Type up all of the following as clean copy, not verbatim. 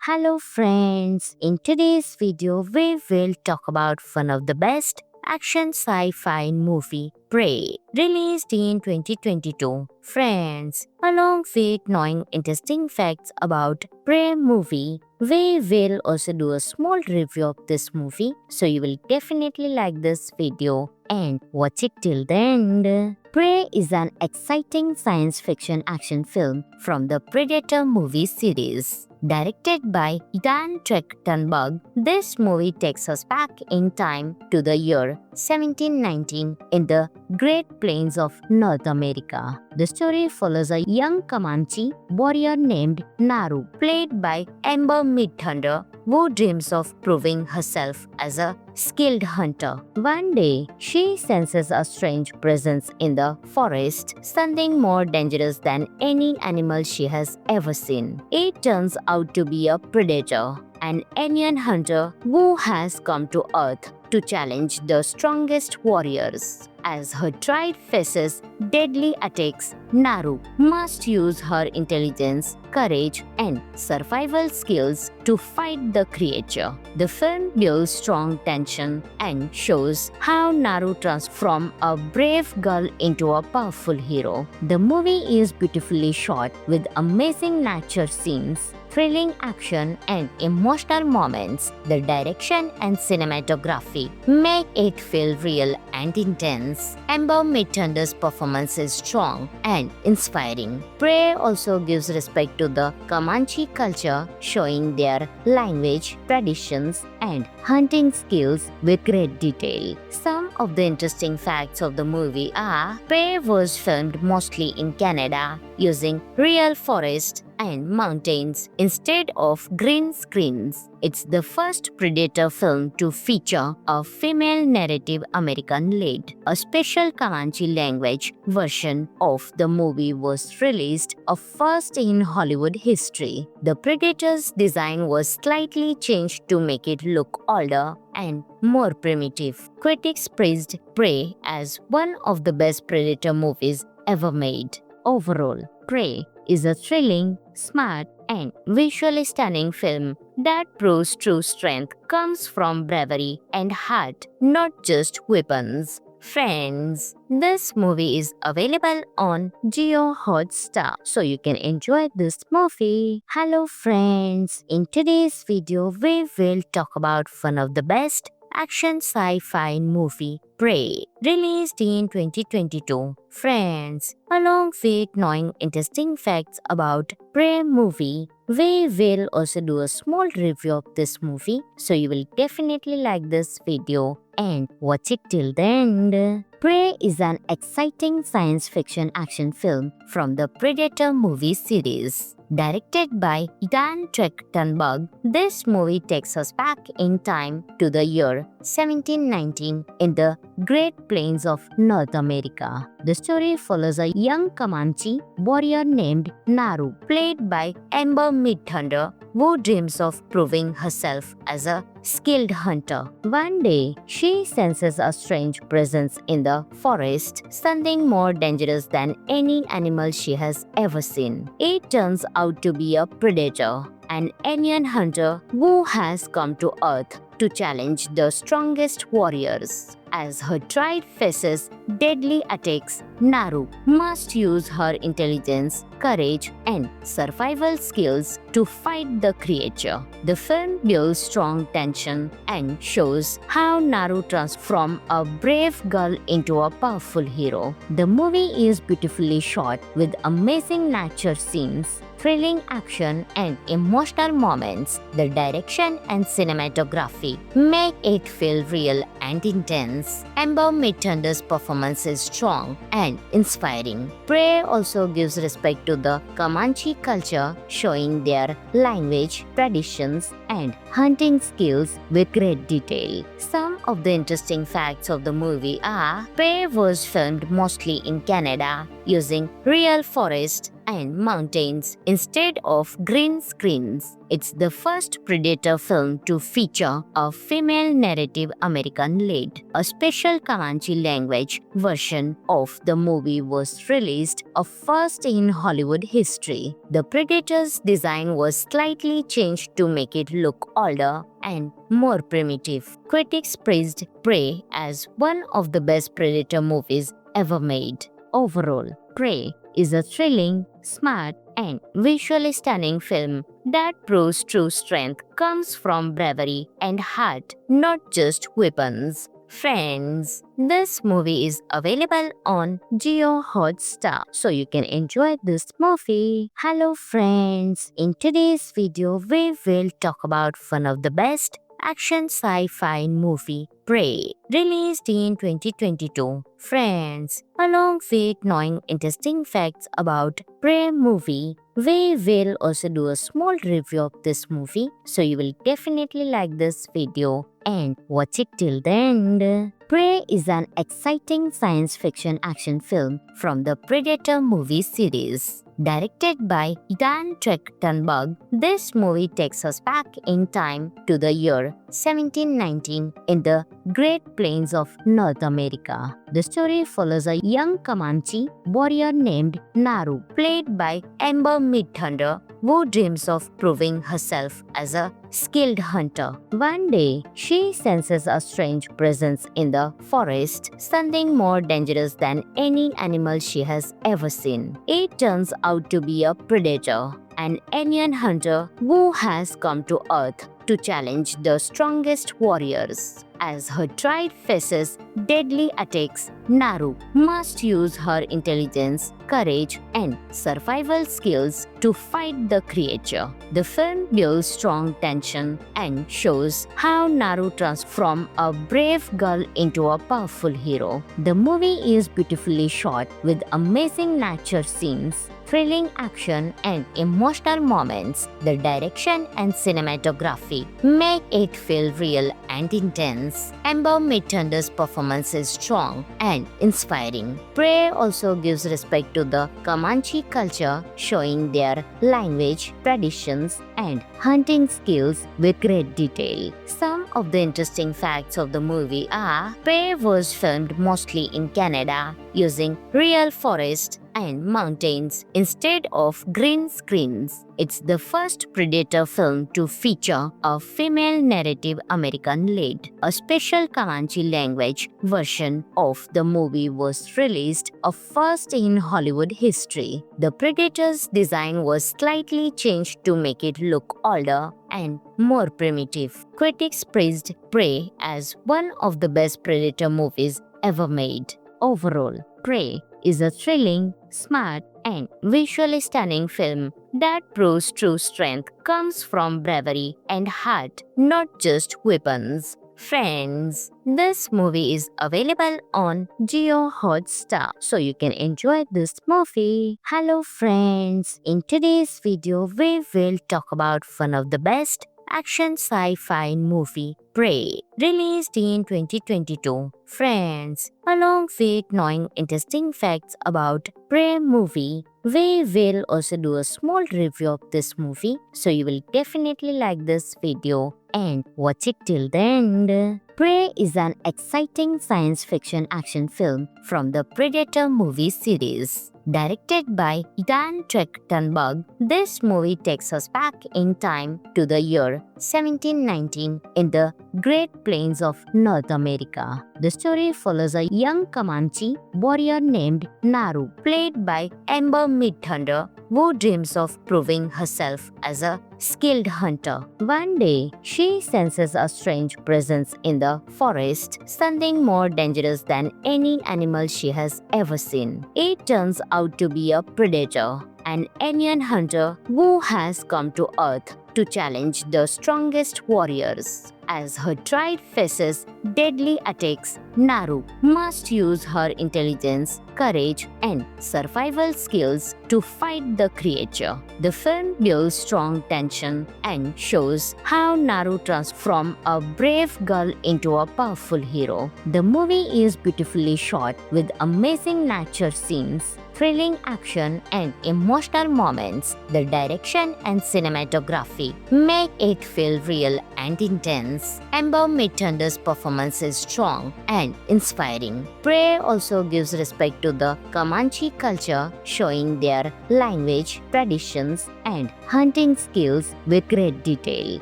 Hello friends, in today's video we will talk about one of the best action sci-fi movie, Prey, released in 2022. Friends, along with knowing interesting facts about Prey movie, we will also do a small review of this movie, so you will definitely like this video and watch it till the end. Prey is an exciting science fiction action film from the Predator movie series. Directed by Dan Trachtenberg, this movie takes us back in time to the year 1719 in the Great Plains of North America. The story follows a young Comanche warrior named Naru, played by Amber Midthunder, who dreams of proving herself as a skilled hunter. One day, she senses a strange presence in the forest, something more dangerous than any animal she has ever seen. It turns out to be a predator, an alien hunter who has come to Earth to challenge the strongest warriors. As her tribe faces deadly attacks, Naru must use her intelligence, courage, and survival skills to fight the creature. The film builds strong tension and shows how Naru transforms from a brave girl into a powerful hero. The movie is beautifully shot with amazing nature scenes, thrilling action, and emotional moments. The direction and cinematography make it feel real and intense. Amber Midthunder's performance is strong and inspiring. Prey also gives respect to the Comanche culture, showing their language, traditions, and hunting skills with great detail. Some of the interesting facts of the movie are: Prey was filmed mostly in Canada using real forests and mountains instead of green screens. It's the first Predator film to feature a female narrative American lead. A special Comanche language version of the movie was released, a first in Hollywood history. The Predator's design was slightly changed to make it look older and more primitive. Critics praised Prey as one of the best Predator movies ever made. Overall, Prey is a thrilling, smart, and visually stunning film that proves true strength comes from bravery and heart, not just weapons. Friends, this movie is available on Jio Hotstar, so you can enjoy this movie. Hello friends, in today's video we will talk about one of the best action sci-fi movie, Prey, released in 2022. Friends, along with knowing interesting facts about Prey movie, we will also do a small review of this movie, so you will definitely like this video and watch it till the end. Prey is an exciting science fiction action film from the Predator movie series. Directed by Dan Trachtenberg, this movie takes us back in time to the year 1719 in the Great Plains of North America. The story follows a young Comanche warrior named Naru, played by Amber Midthunder, who dreams of proving herself as a skilled hunter. One day, she senses a strange presence in the forest, something more dangerous than any animal she has ever seen. It turns out to be a predator, an alien hunter who has come to Earth to challenge the strongest warriors. As her tribe faces deadly attacks, Naru must use her intelligence, courage, and survival skills to fight the creature. The film builds strong tension and shows how Naru transforms from a brave girl into a powerful hero. The movie is beautifully shot with amazing nature scenes, thrilling action, and emotional moments. The direction and cinematography make it feel real and intense. Amber Midthunder's performance is strong and inspiring. Prey also gives respect to the Comanche culture, showing their language, traditions, and hunting skills with great detail. Some of the interesting facts of the movie are: Prey was filmed mostly in Canada using real forests and mountains instead of green screens. It's the first Predator film to feature a female narrative American lead. A special Comanche language version of the movie was released, a first in Hollywood history. The Predator's design was slightly changed to make it look older and more primitive. Critics praised Prey as one of the best Predator movies ever made. Overall, Prey is a thrilling, smart, and visually stunning film that proves true strength comes from bravery and heart, not just weapons. Friends, this movie is available on Jio Hotstar, so you can enjoy this movie. Hello friends, in today's video we will talk about one of the best action sci-fi movie, Prey, released in 2022. Friends, along with knowing interesting facts about Prey movie, we will also do a small review of this movie, so you will definitely like this video and watch it till the end. Prey is an exciting science fiction action film from the Predator movie series. Directed by Dan Trachtenberg, this movie takes us back in time to the year 1719 in the Great Plains of North America. The story follows a young Comanche warrior named Naru, played by Amber Midthunder, who dreams of proving herself as a skilled hunter. One day, she senses a strange presence in the forest, something more dangerous than any animal she has ever seen. It turns out to be a predator, an alien hunter who has come to Earth to challenge the strongest warriors. As her tribe faces deadly attacks, Naru must use her intelligence, courage, and survival skills to fight the creature. The film builds strong tension and shows how Naru transforms from a brave girl into a powerful hero. The movie is beautifully shot with amazing nature scenes, thrilling action, and emotional moments. The direction and cinematography make it feel real and intense. Amber Midthunder's performance is strong and inspiring. Prey also gives respect to the Comanche culture, showing their language, traditions, and hunting skills with great detail. Some of the interesting facts of the movie are: Prey was filmed mostly in Canada using real forests and mountains instead of green screens. It's the first Predator film to feature a female narrative American lead. A special Comanche language version of the movie was released, a first in Hollywood history. The Predator's design was slightly changed to make it look older and more primitive. Critics praised Prey as one of the best Predator movies ever made. Overall, Prey is a thrilling, smart, and visually stunning film that proves true strength comes from bravery and heart, not just weapons. Friends, this movie is available on Jio Hotstar, so you can enjoy this movie. Hello friends, in today's video we will talk about one of the best action sci-fi movie, Prey, released in 2022. Friends, along with knowing interesting facts about Prey movie, we will also do a small review of this movie, so you will definitely like this video and watch it till the end. Prey is an exciting science fiction action film from the Predator movie series. Directed by Dan Trachtenberg, this movie takes us back in time to the year 1719 in the Great Plains of North America. The story follows a young Comanche warrior named Naru, played by Amber Midthunder, who dreams of proving herself as a skilled hunter. One day, she senses a strange presence in the forest, something more dangerous than any animal she has ever seen. It turns out to be a predator, an alien hunter who has come to Earth to challenge the strongest warriors. As her tribe faces deadly attacks, Naru must use her intelligence, courage, and survival skills to fight the creature. The film builds strong tension and shows how Naru transforms from a brave girl into a powerful hero. The movie is beautifully shot with amazing nature scenes, thrilling action and emotional moments. The direction and cinematography make it feel real and intense. Amber Midthunder's performance is strong and inspiring. Prey also gives respect to the Comanche culture, showing their language, traditions, and hunting skills with great detail.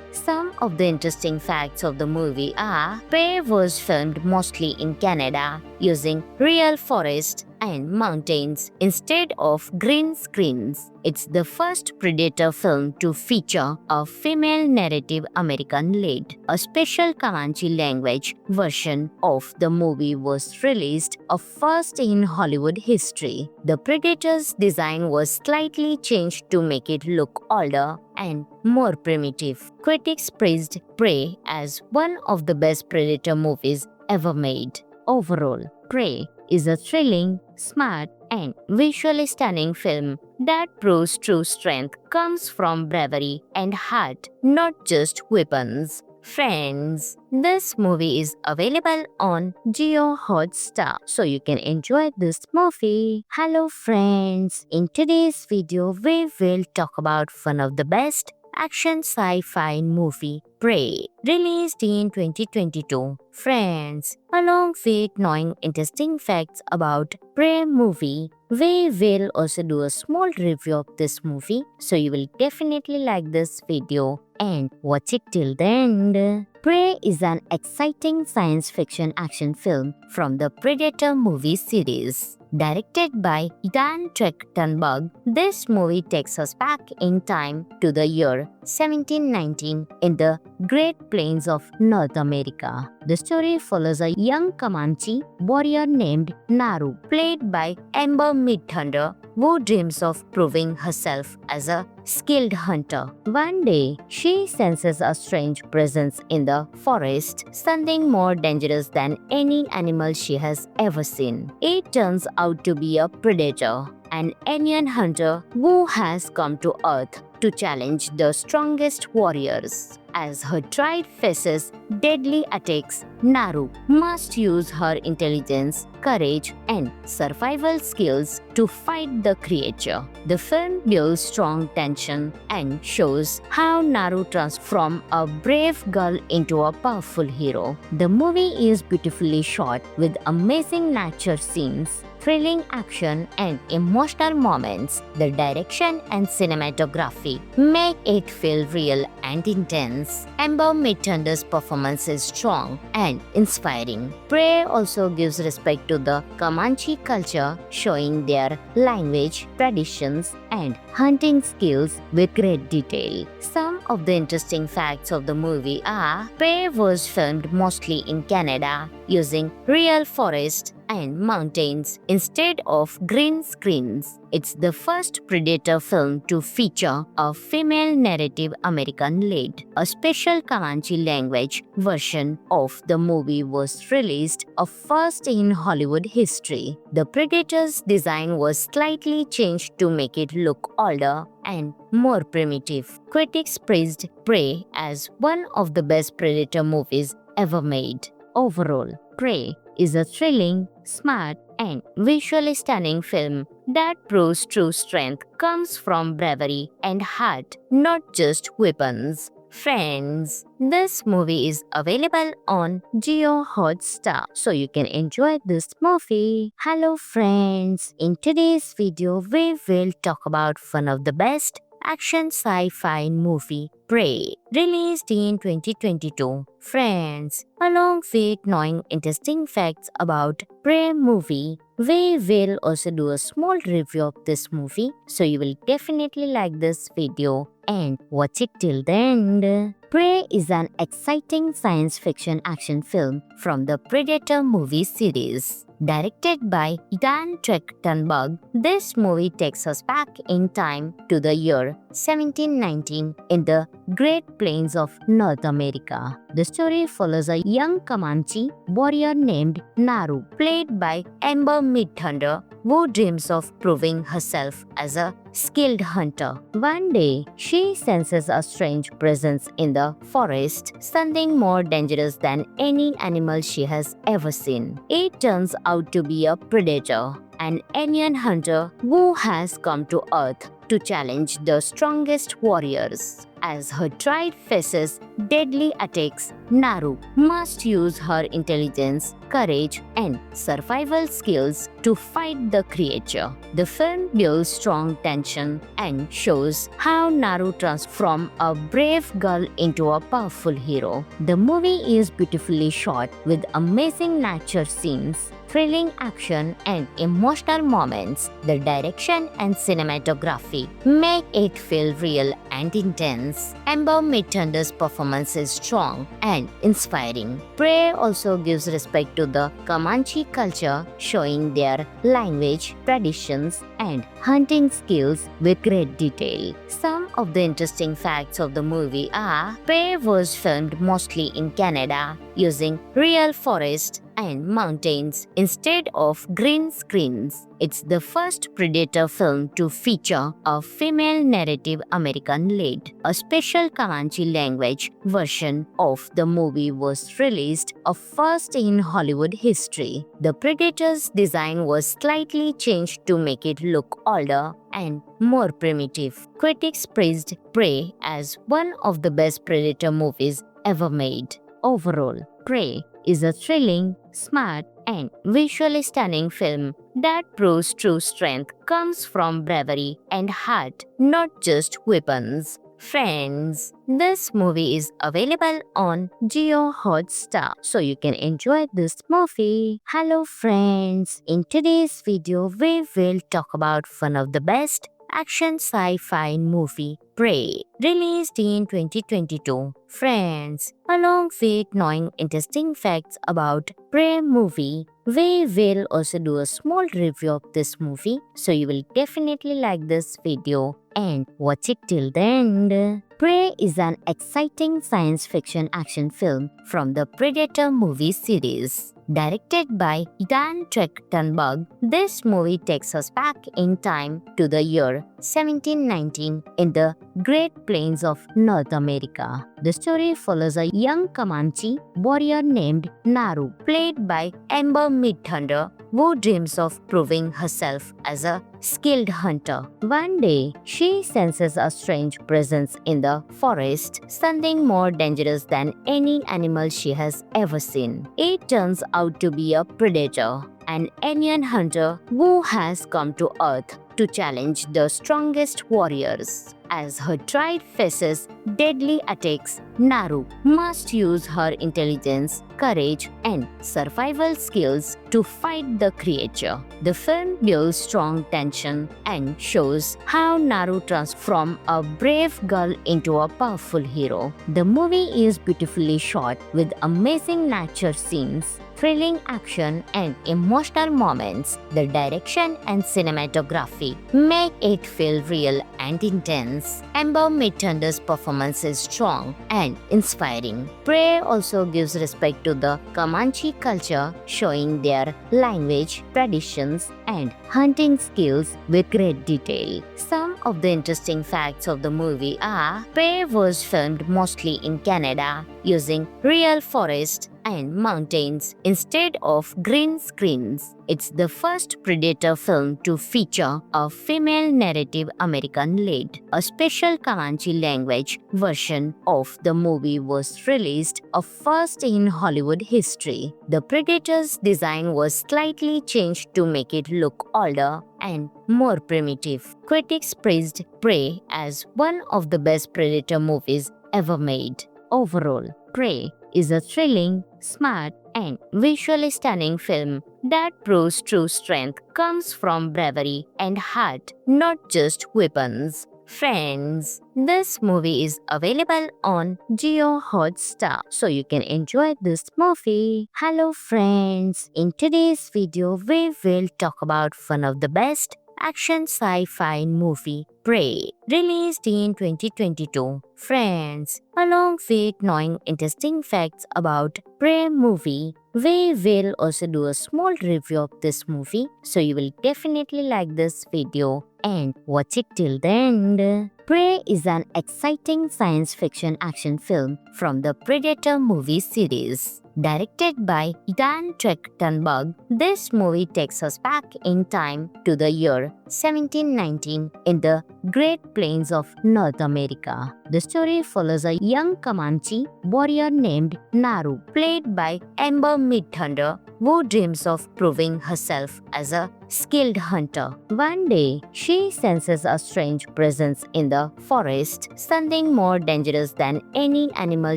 Some of the interesting facts of the movie are: Prey was filmed mostly in Canada using real forests and mountains instead of green screens. It's the first Predator film to feature a female narrative American lead. A special Comanche language version of the movie was released, a first in Hollywood history. The Predator's design was slightly changed to make it look older and more primitive. Critics praised Prey as one of the best Predator movies ever made. Overall, Prey is a thrilling, smart, and visually stunning film that proves true strength comes from bravery and heart, not just weapons. Friends, this movie is available on Jio Hotstar, so you can enjoy this movie. Hello friends, in today's video we will talk about one of the best action sci-fi movie, Prey, released in 2022. Friends, along with knowing interesting facts about Prey movie, we will also do a small review of this movie, so you will definitely like this video and watch it till the end. Prey is an exciting science fiction action film from the Predator movie series. Directed by Dan Trachtenberg, this movie takes us back in time to the year 1719 in the Great Plains of North America. The story follows a young Comanche warrior named Naru, played by Amber Midthunder, who dreams of proving herself as a skilled hunter. One day, she senses a strange presence in the forest, something more dangerous than any animal she has ever seen. It turns out to be a predator, an alien hunter who has come to Earth to challenge the strongest warriors. As her tribe faces deadly attacks, Naru must use her intelligence, courage, and survival skills to fight the creature. The film builds strong tension and shows how Naru transforms a brave girl into a powerful hero. The movie is beautifully shot with amazing nature scenes, thrilling action, and emotional moments. The direction and cinematography make it feel real and intense. Amber Midthunder's performance is strong and inspiring. Prey also gives respect to the Comanche culture, showing their language, traditions, and hunting skills with great detail. Some of the interesting facts of the movie are: Prey was filmed mostly in Canada using real forests and mountains instead of green screens. It's the first Predator film to feature a female narrative American lead. A special Comanche language version of the movie was released, a first in Hollywood history. The Predator's design was slightly changed to make it look older and more primitive. Critics praised Prey as one of the best Predator movies ever made. Overall, Prey is a thrilling, smart, and visually stunning film that proves true strength comes from bravery and heart, not just weapons. Friends, this movie is available on Jio Hotstar, so you can enjoy this movie. Hello friends, in today's video we will talk about one of the best action sci-fi movie, Prey, released in 2022. Friends, along with knowing interesting facts about Prey movie, we will also do a small review of this movie, so you will definitely like this video and watch it till the end. Prey is an exciting science fiction action film from the Predator movie series. Directed by Dan Trachtenberg, this movie takes us back in time to the year 1719 in the Great Plains of North America. The story follows a young Comanche warrior named Naru, played by Amber Midthunder, who dreams of proving herself as a skilled hunter. One day, she senses a strange presence in the forest, something more dangerous than any animal she has ever seen. It turns out to be a predator, an alien hunter who has come to Earth to challenge the strongest warriors. As her tribe faces deadly attacks, Naru must use her intelligence, courage, and survival skills to fight the creature. The film builds strong tension and shows how Naru transforms from a brave girl into a powerful hero. The movie is beautifully shot with amazing nature scenes, thrilling action, and emotional moments. The direction and cinematography make it feel real and intense. Amber Midthunder's performance is strong and inspiring. Prey also gives respect to the Comanche culture, showing their language, traditions, and hunting skills with great detail. Some of the interesting facts of the movie are: Prey was filmed mostly in Canada using real forests and mountains instead of green screens. It's the first Predator film to feature a female narrative American lead. A special Comanche language version of the movie was released, a first in Hollywood history. The Predator's design was slightly changed to make it look older and more primitive. Critics praised Prey as one of the best Predator movies ever made. Overall, Prey is a thrilling, smart, and visually stunning film that proves true strength comes from bravery and heart, not just weapons. Friends, this movie is available on Jio Hotstar, so you can enjoy this movie. Hello friends, in today's video we will talk about one of the best action sci-fi movie, Prey, released in 2022. Friends, along with knowing interesting facts about Prey movie, we will also do a small review of this movie, so you will definitely like this video and watch it till the end. Prey is an exciting science fiction action film from the Predator movie series. Directed by Dan Trachtenberg, this movie takes us back in time to the year 1719 in the Great Plains of North America. The story follows a young Comanche warrior named Naru, played by Amber Midthunder, who dreams of proving herself as a skilled hunter. One day, she senses a strange presence in the forest, something more dangerous than any animal she has ever seen. It turns out to be a predator, an alien hunter who has come to Earth to challenge the strongest warriors. As her tribe faces deadly attacks, Naru must use her intelligence, courage, and survival skills to fight the creature. The film builds strong tension and shows how Naru transforms from a brave girl into a powerful hero. The movie is beautifully shot with amazing nature scenes, thrilling action, and emotional moments. The direction and cinematography make it feel real and intense. Amber Midthunder's performance is strong and inspiring. Prey also gives respect to the Comanche culture, showing their language, traditions, and hunting skills with great detail. Some of the interesting facts of the movie are: Prey was filmed mostly in Canada using real forests and mountains instead of green screens. It's the first Predator film to feature a female narrative American lead. A special Comanche language version of the movie was released, a first in Hollywood history. The Predator's design was slightly changed to make it look older and more primitive. Critics praised Prey as one of the best Predator movies ever made. Overall, Prey is a thrilling, smart, and visually stunning film that proves true strength comes from bravery and heart, not just weapons. Friends, this movie is available on Jio Hotstar, so you can enjoy this movie. Hello friends, in today's video we will talk about one of the best action sci-fi movie, Prey, released in 2022. Friends, along with knowing interesting facts about Prey movie, we will also do a small review of this movie, so you will definitely like this video and watch it till the end. Prey is an exciting science fiction action film from the Predator movie series. Directed by Dan Trachtenberg, this movie takes us back in time to the year 1719 in the Great Plains of North America. The story follows a young Comanche warrior named Naru, played by Amber Midthunder, who dreams of proving herself as a skilled hunter. One day, she senses a strange presence in the forest, something more dangerous than any animal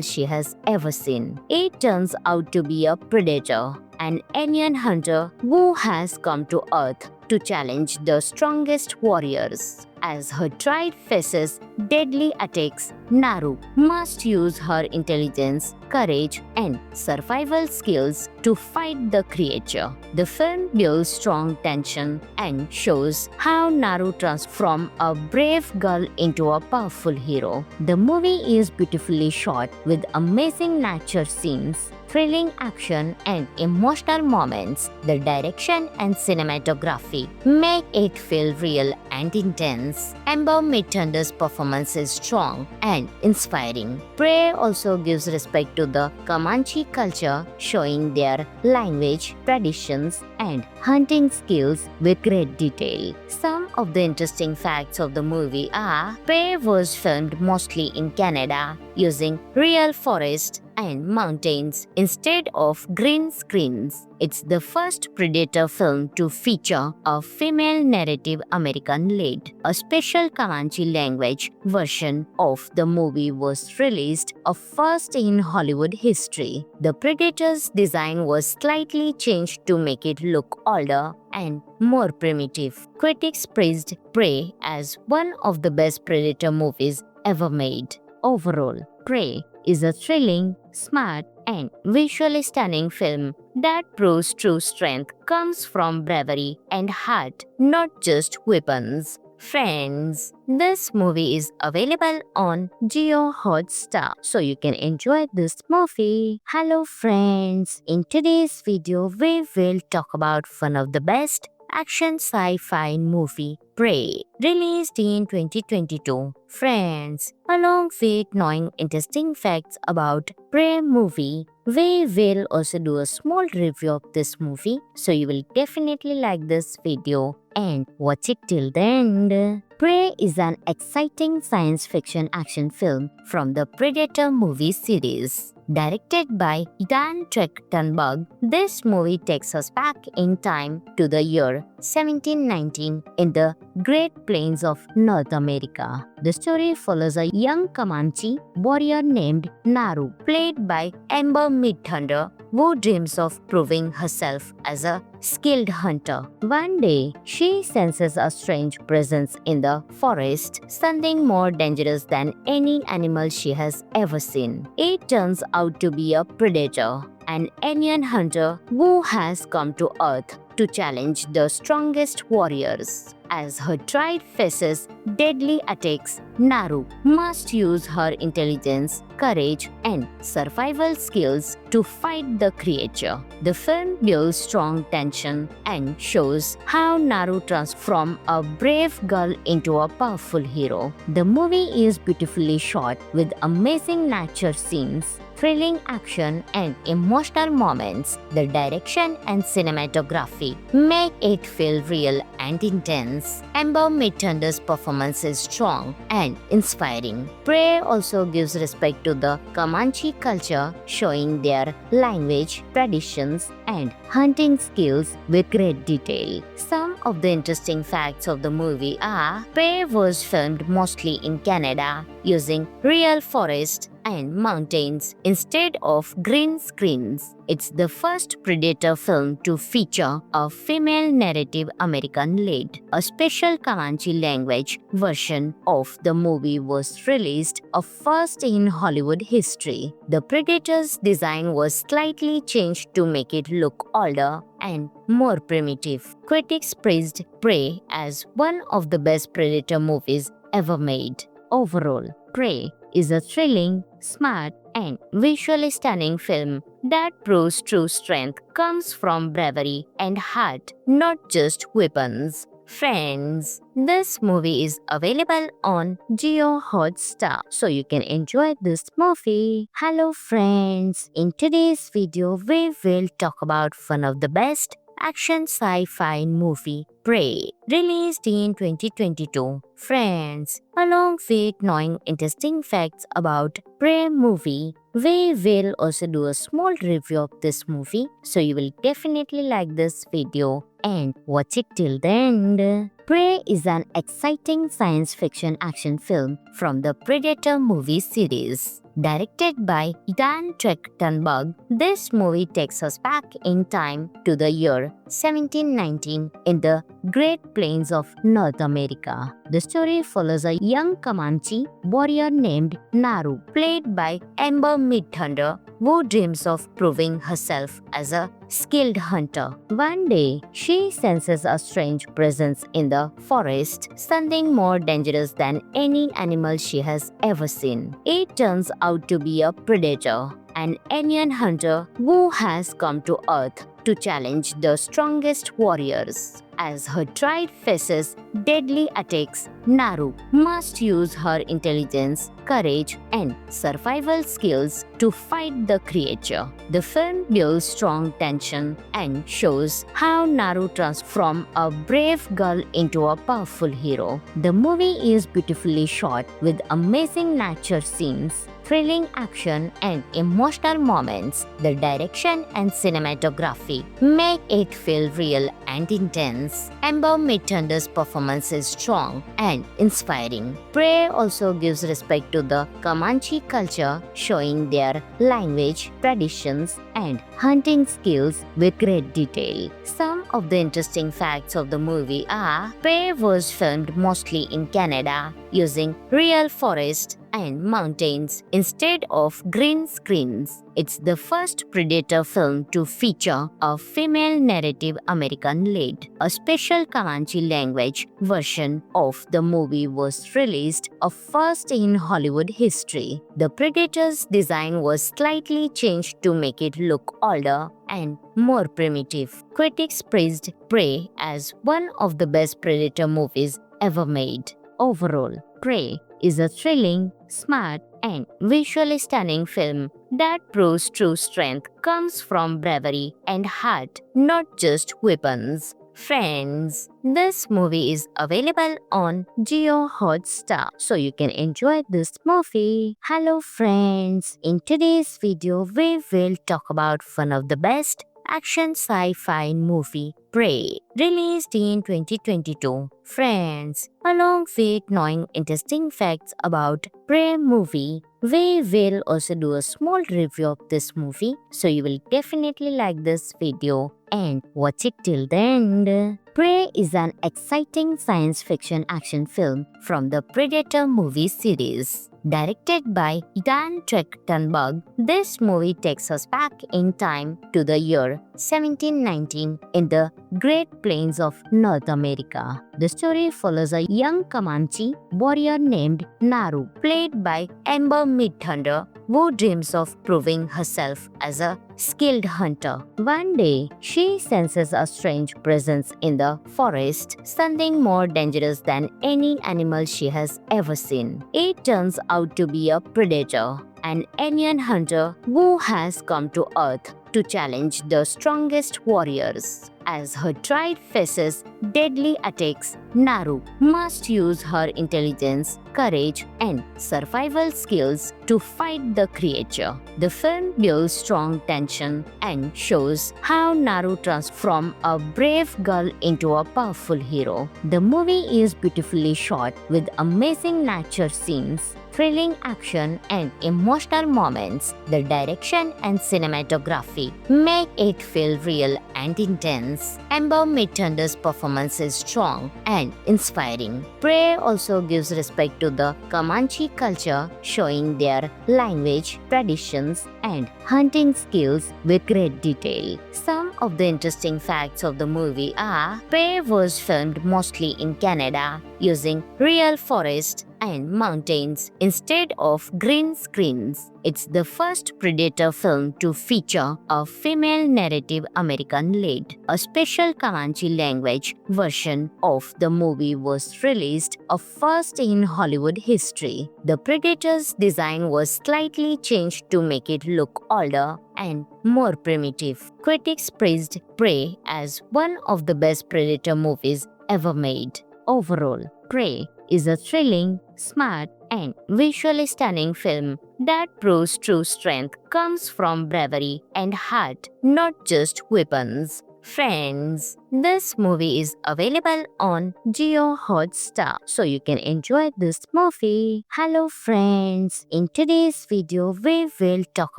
she has ever seen. It turns out to be a predator, an alien hunter who has come to Earth to challenge the strongest warriors. As her tribe faces deadly attacks, Naru must use her intelligence, courage, and survival skills to fight the creature. The film builds strong tension and shows how Naru transforms from a brave girl into a powerful hero. The movie is beautifully shot with amazing nature scenes, thrilling action, and emotional moments. The direction and cinematography make it feel real and intense. Amber Midthunder's performance is strong and inspiring. Prey also gives respect to the Comanche culture, showing their language, traditions, and hunting skills with great detail. Some of the interesting facts of the movie are: Prey was filmed mostly in Canada using real forests and mountains instead of green screens. It's the first Predator film to feature a female narrative American lead. A special Comanche language version of the movie was released, a first in Hollywood history. The Predator's design was slightly changed to make it look older and more primitive. Critics praised Prey as one of the best Predator movies ever made. Overall, Prey is a thrilling, smart, and visually stunning film that proves true strength comes from bravery and heart, not just weapons. Friends, this movie is available on Jio Hotstar, so you can enjoy this movie. Hello friends, in today's video we will talk about one of the best action sci-fi movie, Prey, released in 2022. Friends, along with knowing interesting facts about Prey movie, we will also do a small review of this movie, so you will definitely like this video and watch it till the end. Prey is an exciting science fiction action film from the Predator movie series. Directed by Dan Trachtenberg, this movie takes us back in time to the year 1719 in the Great Plains of North America. The story follows a young Comanche warrior named Naru, played by Amber Midthunder, who dreams of proving herself as a skilled hunter. One day, she senses a strange presence in the forest, something more dangerous than any animal she has ever seen. It turns out to be a predator, an alien hunter who has come to Earth to challenge the strongest warriors. As her tribe faces deadly attacks, Naru must use her intelligence, courage, and survival skills to fight the creature. The film builds strong tension and shows how Naru transforms from a brave girl into a powerful hero. The movie is beautifully shot with amazing nature scenes, thrilling action, and emotional moments. The direction and cinematography make it feel real and intense. Amber Midthunder's performance is strong and inspiring. Prey also gives respect to the Comanche culture, showing their language, traditions, and hunting skills with great detail. Some of the interesting facts of the movie are: Prey was filmed mostly in Canada using real forests and mountains instead of green screens. It's the first Predator film to feature a female narrative American lead. A special Comanche language version of the movie was released, a first in Hollywood history. The Predator's design was slightly changed to make it look older and more primitive. Critics praised Prey as one of the best Predator movies ever made. Overall, Prey is a thrilling, smart, and visually stunning film that proves true strength comes from bravery and heart, not just weapons. Friends, this movie is available on Jio Hotstar, so you can enjoy this movie. Hello friends, in today's video we will talk about one of the best action sci-fi movie, Prey, released in 2022. Friends, along with knowing interesting facts about Prey movie, we will also do a small review of this movie, so you will definitely like this video and watch it till the end. Prey is an exciting science fiction action film from the Predator movie series. Directed by Dan Trachtenberg, this movie takes us back in time to the year 1719 in the Great Plains of North America. The story follows a young Comanche warrior named Naru, played by Amber Midthunder, who dreams of proving herself as a skilled hunter. One day, she senses a strange presence in the forest, something more dangerous than any animal she has ever seen. It turns out to be a predator, an alien hunter who has come to Earth to challenge the strongest warriors. As her tribe faces deadly attacks, Naru must use her intelligence, courage, and survival skills to fight the creature. The film builds strong tension and shows how Naru transforms a brave girl into a powerful hero. The movie is beautifully shot with amazing nature scenes, thrilling action, and emotional moments. The direction and cinematography make it feel real and intense. Amber Midthunder's performance is strong and inspiring. Prey also gives respect to the Comanche culture, showing their language, traditions, and hunting skills with great detail. Some of the interesting facts of the movie are: Prey was filmed mostly in Canada using real forests and mountains instead of green screens. It's the first Predator film to feature a female narrative American lead. A special Comanche language version of the movie was released, a first in Hollywood history. The Predator's design was slightly changed to make it look older and more primitive. Critics praised Prey as one of the best Predator movies ever made. Overall, Prey is a thrilling, smart, and visually stunning film that proves true strength comes from bravery and heart, not just weapons. Friends, this movie is available on Jio Hotstar, so you can enjoy this movie. Hello friends, in today's video we will talk about one of the best action sci-fi movie, Prey, released in 2022. Friends, along with knowing interesting facts about Prey movie, we will also do a small review of this movie, so you will definitely like this video and watch it till the end. Prey is an exciting science fiction action film from the Predator movie series. Directed by Dan Trachtenberg, this movie takes us back in time to the year 1719 in the Great Plains of North America. The story follows a young Comanche warrior named Naru, played by Amber Midthunder, who dreams of proving herself as a skilled hunter. One day, she senses a strange presence in the forest, something more dangerous than any animal she has ever seen. It turns out to be a predator, an alien hunter who has come to Earth to challenge the strongest warriors. As her tribe faces deadly attacks, Naru must use her intelligence, courage, and survival skills to fight the creature. The film builds strong tension and shows how Naru transforms a brave girl into a powerful hero. The movie is beautifully shot with amazing nature scenes, thrilling action, and emotional moments. The direction and cinematography make it feel real and intense. Amber Midthunder's performance is strong and inspiring. Prey also gives respect to the Comanche culture, showing their language, traditions, and hunting skills with great detail. Some of the interesting facts of the movie are: Prey was filmed mostly in Canada using real forests and mountains instead of green screens. It's the first Predator film to feature a female narrative American lead. A special Comanche language version of the movie was released, a first in Hollywood history. The Predator's design was slightly changed to make it look older and more primitive. Critics praised Prey as one of the best Predator movies ever made. Overall, Prey is a thrilling, smart, and visually stunning film that proves true strength comes from bravery and heart, not just weapons. Friends, this movie is available on Jio Hotstar, so you can enjoy this movie. Hello friends, in today's video we will talk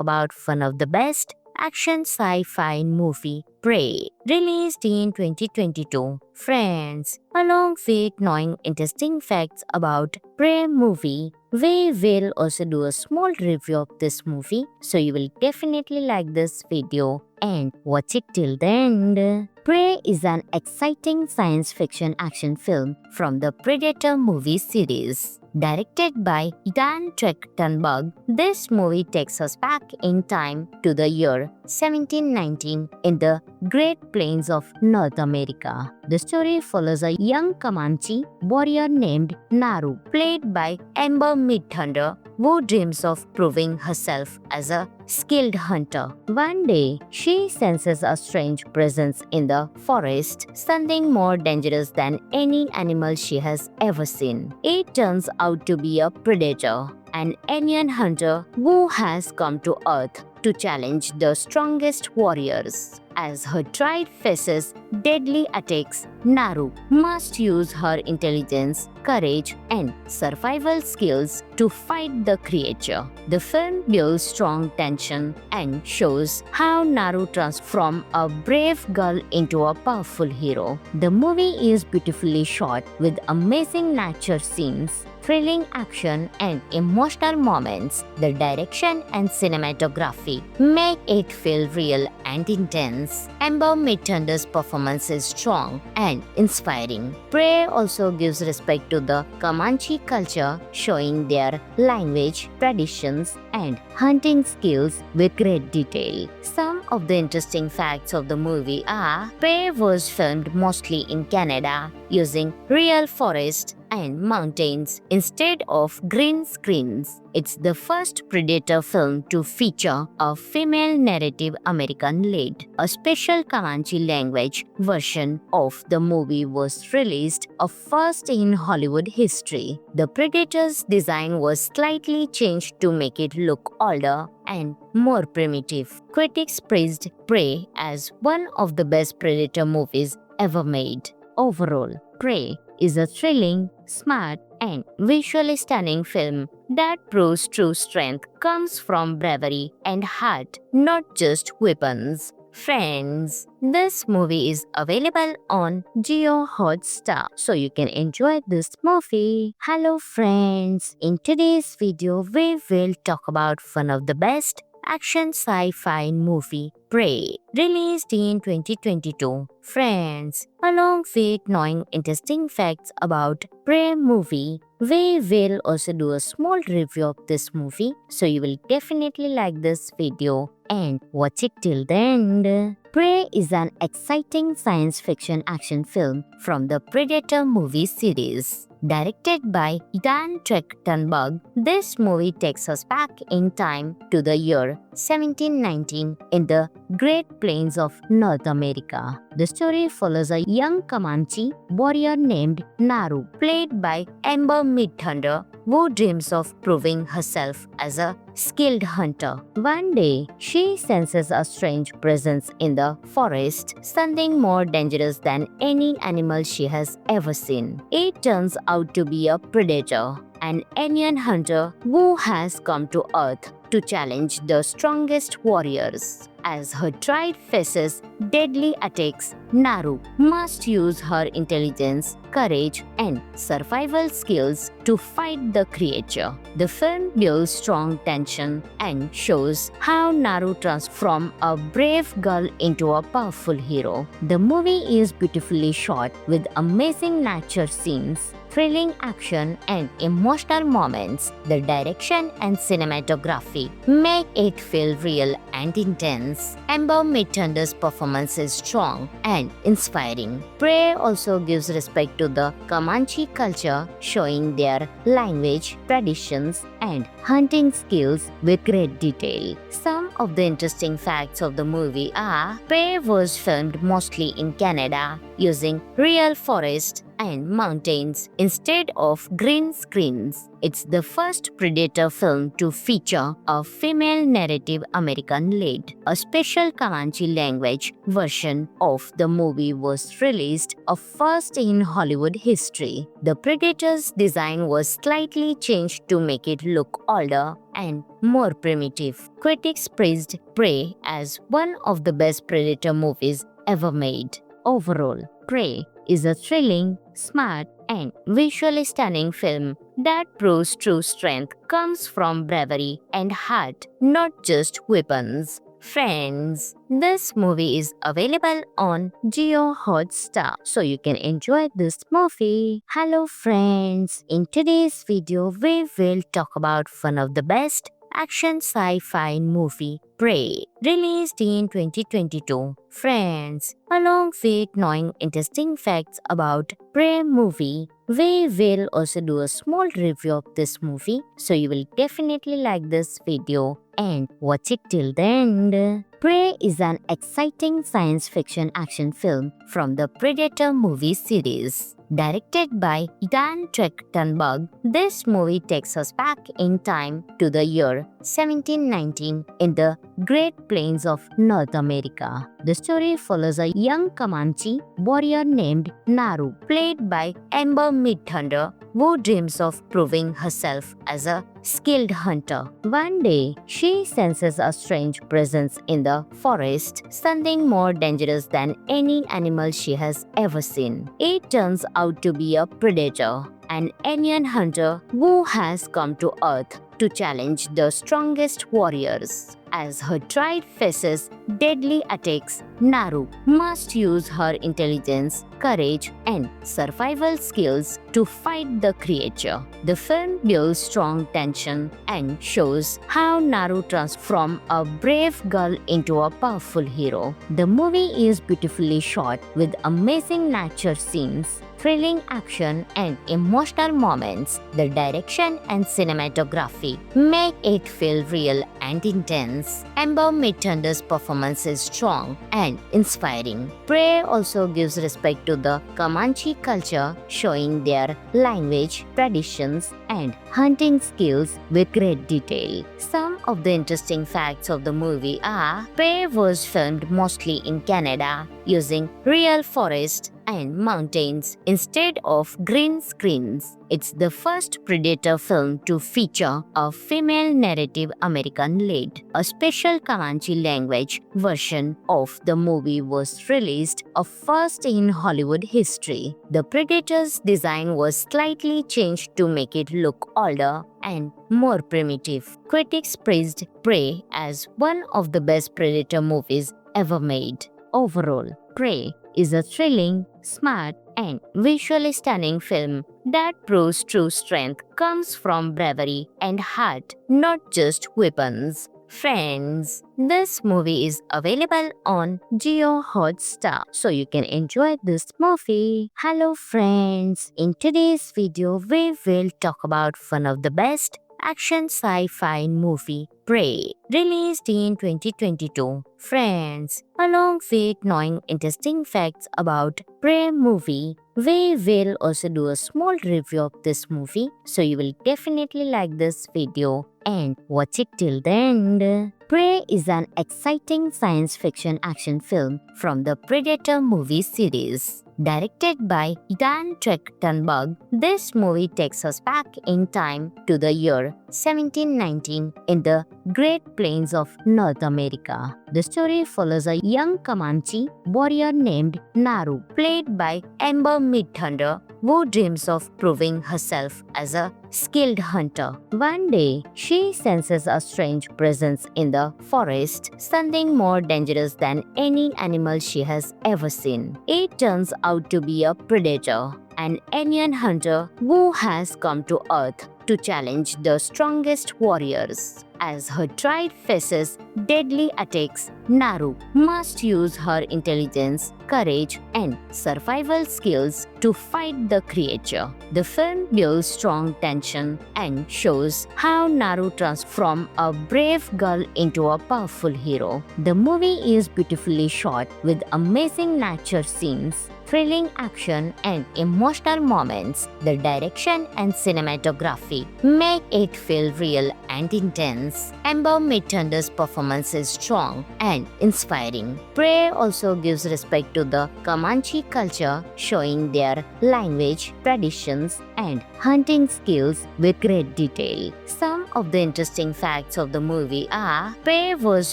about one of the best action sci-fi movie, Prey, released in 2022. Friends, along with knowing interesting facts about Prey movie, we will also do a small review of this movie, so you will definitely like this video and watch it till the end. Prey is an exciting science fiction action film from the Predator movie series. Directed by Dan Trachtenberg, this movie takes us back in time to the year 1719 in the Great Plains of North America. The story follows a young Comanche warrior named Naru, played by Amber Midthunder, who dreams of proving herself as a skilled hunter. One day, she senses a strange presence in the forest, something more dangerous than any animal she has ever seen. It turns out to be a predator, an alien hunter who has come to Earth to challenge the strongest warriors. As her tribe faces deadly attacks, Naru must use her intelligence, courage, and survival skills to fight the creature. The film builds strong tension and shows how Naru transforms from a brave girl into a powerful hero. The movie is beautifully shot with amazing nature scenes, thrilling action, and emotional moments. The direction and cinematography make it feel real and intense. Amber Midthunder's performance is strong and inspiring. Prey also gives respect to the Comanche culture, showing their language, traditions, and hunting skills with great detail. Some of the interesting facts of the movie are: Prey was filmed mostly in Canada using real forests and mountains instead of green screens. It's the first Predator film to feature a female narrative American lead. A special Comanche language version of the movie was released, a first in Hollywood history. The Predator's design was slightly changed to make it look older and more primitive. Critics praised Prey as one of the best Predator movies ever made. Overall, Prey is a thrilling, smart, and visually stunning film that proves true strength comes from bravery and heart, not just weapons. Friends, this movie is available on Jio Hotstar, so you can enjoy this movie. Hello friends, in today's video we will talk about one of the best action sci-fi movie, Prey, released in 2022. Friends, along with knowing interesting facts about Prey movie, we will also do a small review of this movie, so you will definitely like this video and watch it till the end. Prey is an exciting science fiction action film from the Predator movie series. Directed by Dan Trachtenberg, this movie takes us back in time to the year 1719 in the Great Plains of North America. The story follows a young Comanche warrior named Naru, played by Amber Midthunder, who dreams of proving herself as a skilled hunter. One day, she senses a strange presence in the forest, something more dangerous than any animal she has ever seen. It turns out to be a predator, an alien hunter who has come to Earth to challenge the strongest warriors. As her tribe faces deadly attacks, Naru must use her intelligence, courage, and survival skills to fight the creature. The film builds strong tension and shows how Naru transforms from a brave girl into a powerful hero. The movie is beautifully shot with amazing nature scenes, thrilling action and emotional moments. The direction and cinematography make it feel real and intense. Amber Midthunder's performance is strong and inspiring. Prey also gives respect to the Comanche culture, showing their language, traditions, and hunting skills with great detail. Some of the interesting facts of the movie are: Prey was filmed mostly in Canada using real forests and mountains instead of green screens. It's the first Predator film to feature a female narrative American lead. A special Comanche language version of the movie was released, a first in Hollywood history. The Predator's design was slightly changed to make it look older and more primitive. Critics praised Prey as one of the best Predator movies ever made. Overall, Prey is a thrilling, smart, and visually stunning film that proves true strength comes from bravery and heart, not just weapons. Friends, this movie is available on Jio Hotstar, so you can enjoy this movie. Hello friends, in today's video we will talk about one of the best action sci-fi movie, Prey, released in 2022. Friends, along with knowing interesting facts about Prey movie, we will also do a small review of this movie, so you will definitely like this video and watch it till the end. Prey is an exciting science fiction action film from the Predator movie series. Directed by Dan Trachtenberg, this movie takes us back in time to the year 1719 in the Great Plains of North America. The story follows a young Comanche warrior named Naru, played by Amber Midthunder, who dreams of proving herself as a skilled hunter. One day, she senses a strange presence in the forest, something more dangerous than any animal she has ever seen. It turns out to be a predator, an alien hunter who has come to Earth to challenge the strongest warriors. As her tribe faces deadly attacks, Naru must use her intelligence, courage, and survival skills to fight the creature. The film builds strong tension and shows how Naru transforms from a brave girl into a powerful hero. The movie is beautifully shot with amazing nature scenes, thrilling action, and emotional moments. The direction and cinematography make it feel real and intense. Amber Midthunder's performance is strong and inspiring. Prey also gives respect to the Comanche culture, showing their language, traditions, and hunting skills with great detail. Some of the interesting facts of the movie are: Prey was filmed mostly in Canada using real forests and mountains instead of green screens. It's the first Predator film to feature a female narrative American lead. A special Comanche language version of the movie was released, a first in Hollywood history. The Predator's design was slightly changed to make it look older and more primitive. Critics praised Prey as one of the best Predator movies ever made. Overall, Prey is a thrilling, smart, and visually stunning film that proves true strength comes from bravery and heart, not just weapons. Friends, this movie is available on Jio Hotstar, so you can enjoy this movie. Hello friends, in today's video we will talk about one of the best action sci-fi movie, Prey, released in 2022. Friends, along with knowing interesting facts about Prey movie, we will also do a small review of this movie, so you will definitely like this video and watch it till the end. Prey is an exciting science fiction action film from the Predator movie series. Directed by Dan Trachtenberg, this movie takes us back in time to the year 1719 in the Great Plains of North America. The story follows a young Comanche warrior named Naru, played by Amber Midthunder, who dreams of proving herself as a skilled hunter. One day, she senses a strange presence in the forest, something more dangerous than any animal she has ever seen. It turns out to be a predator, an alien hunter who has come to Earth to challenge the strongest warriors. As her tribe faces deadly attacks, Naru must use her intelligence, courage, and survival skills to fight the creature. The film builds strong tension and shows how Naru transforms from a brave girl into a powerful hero. The movie is beautifully shot with amazing nature scenes, thrilling action, and emotional moments. The direction and cinematography make it feel real and intense. Amber Midthunder's performance is strong and inspiring. Prey also gives respect to the Comanche culture, showing their language, traditions, and hunting skills with great detail. Some of the interesting facts of the movie are: Prey was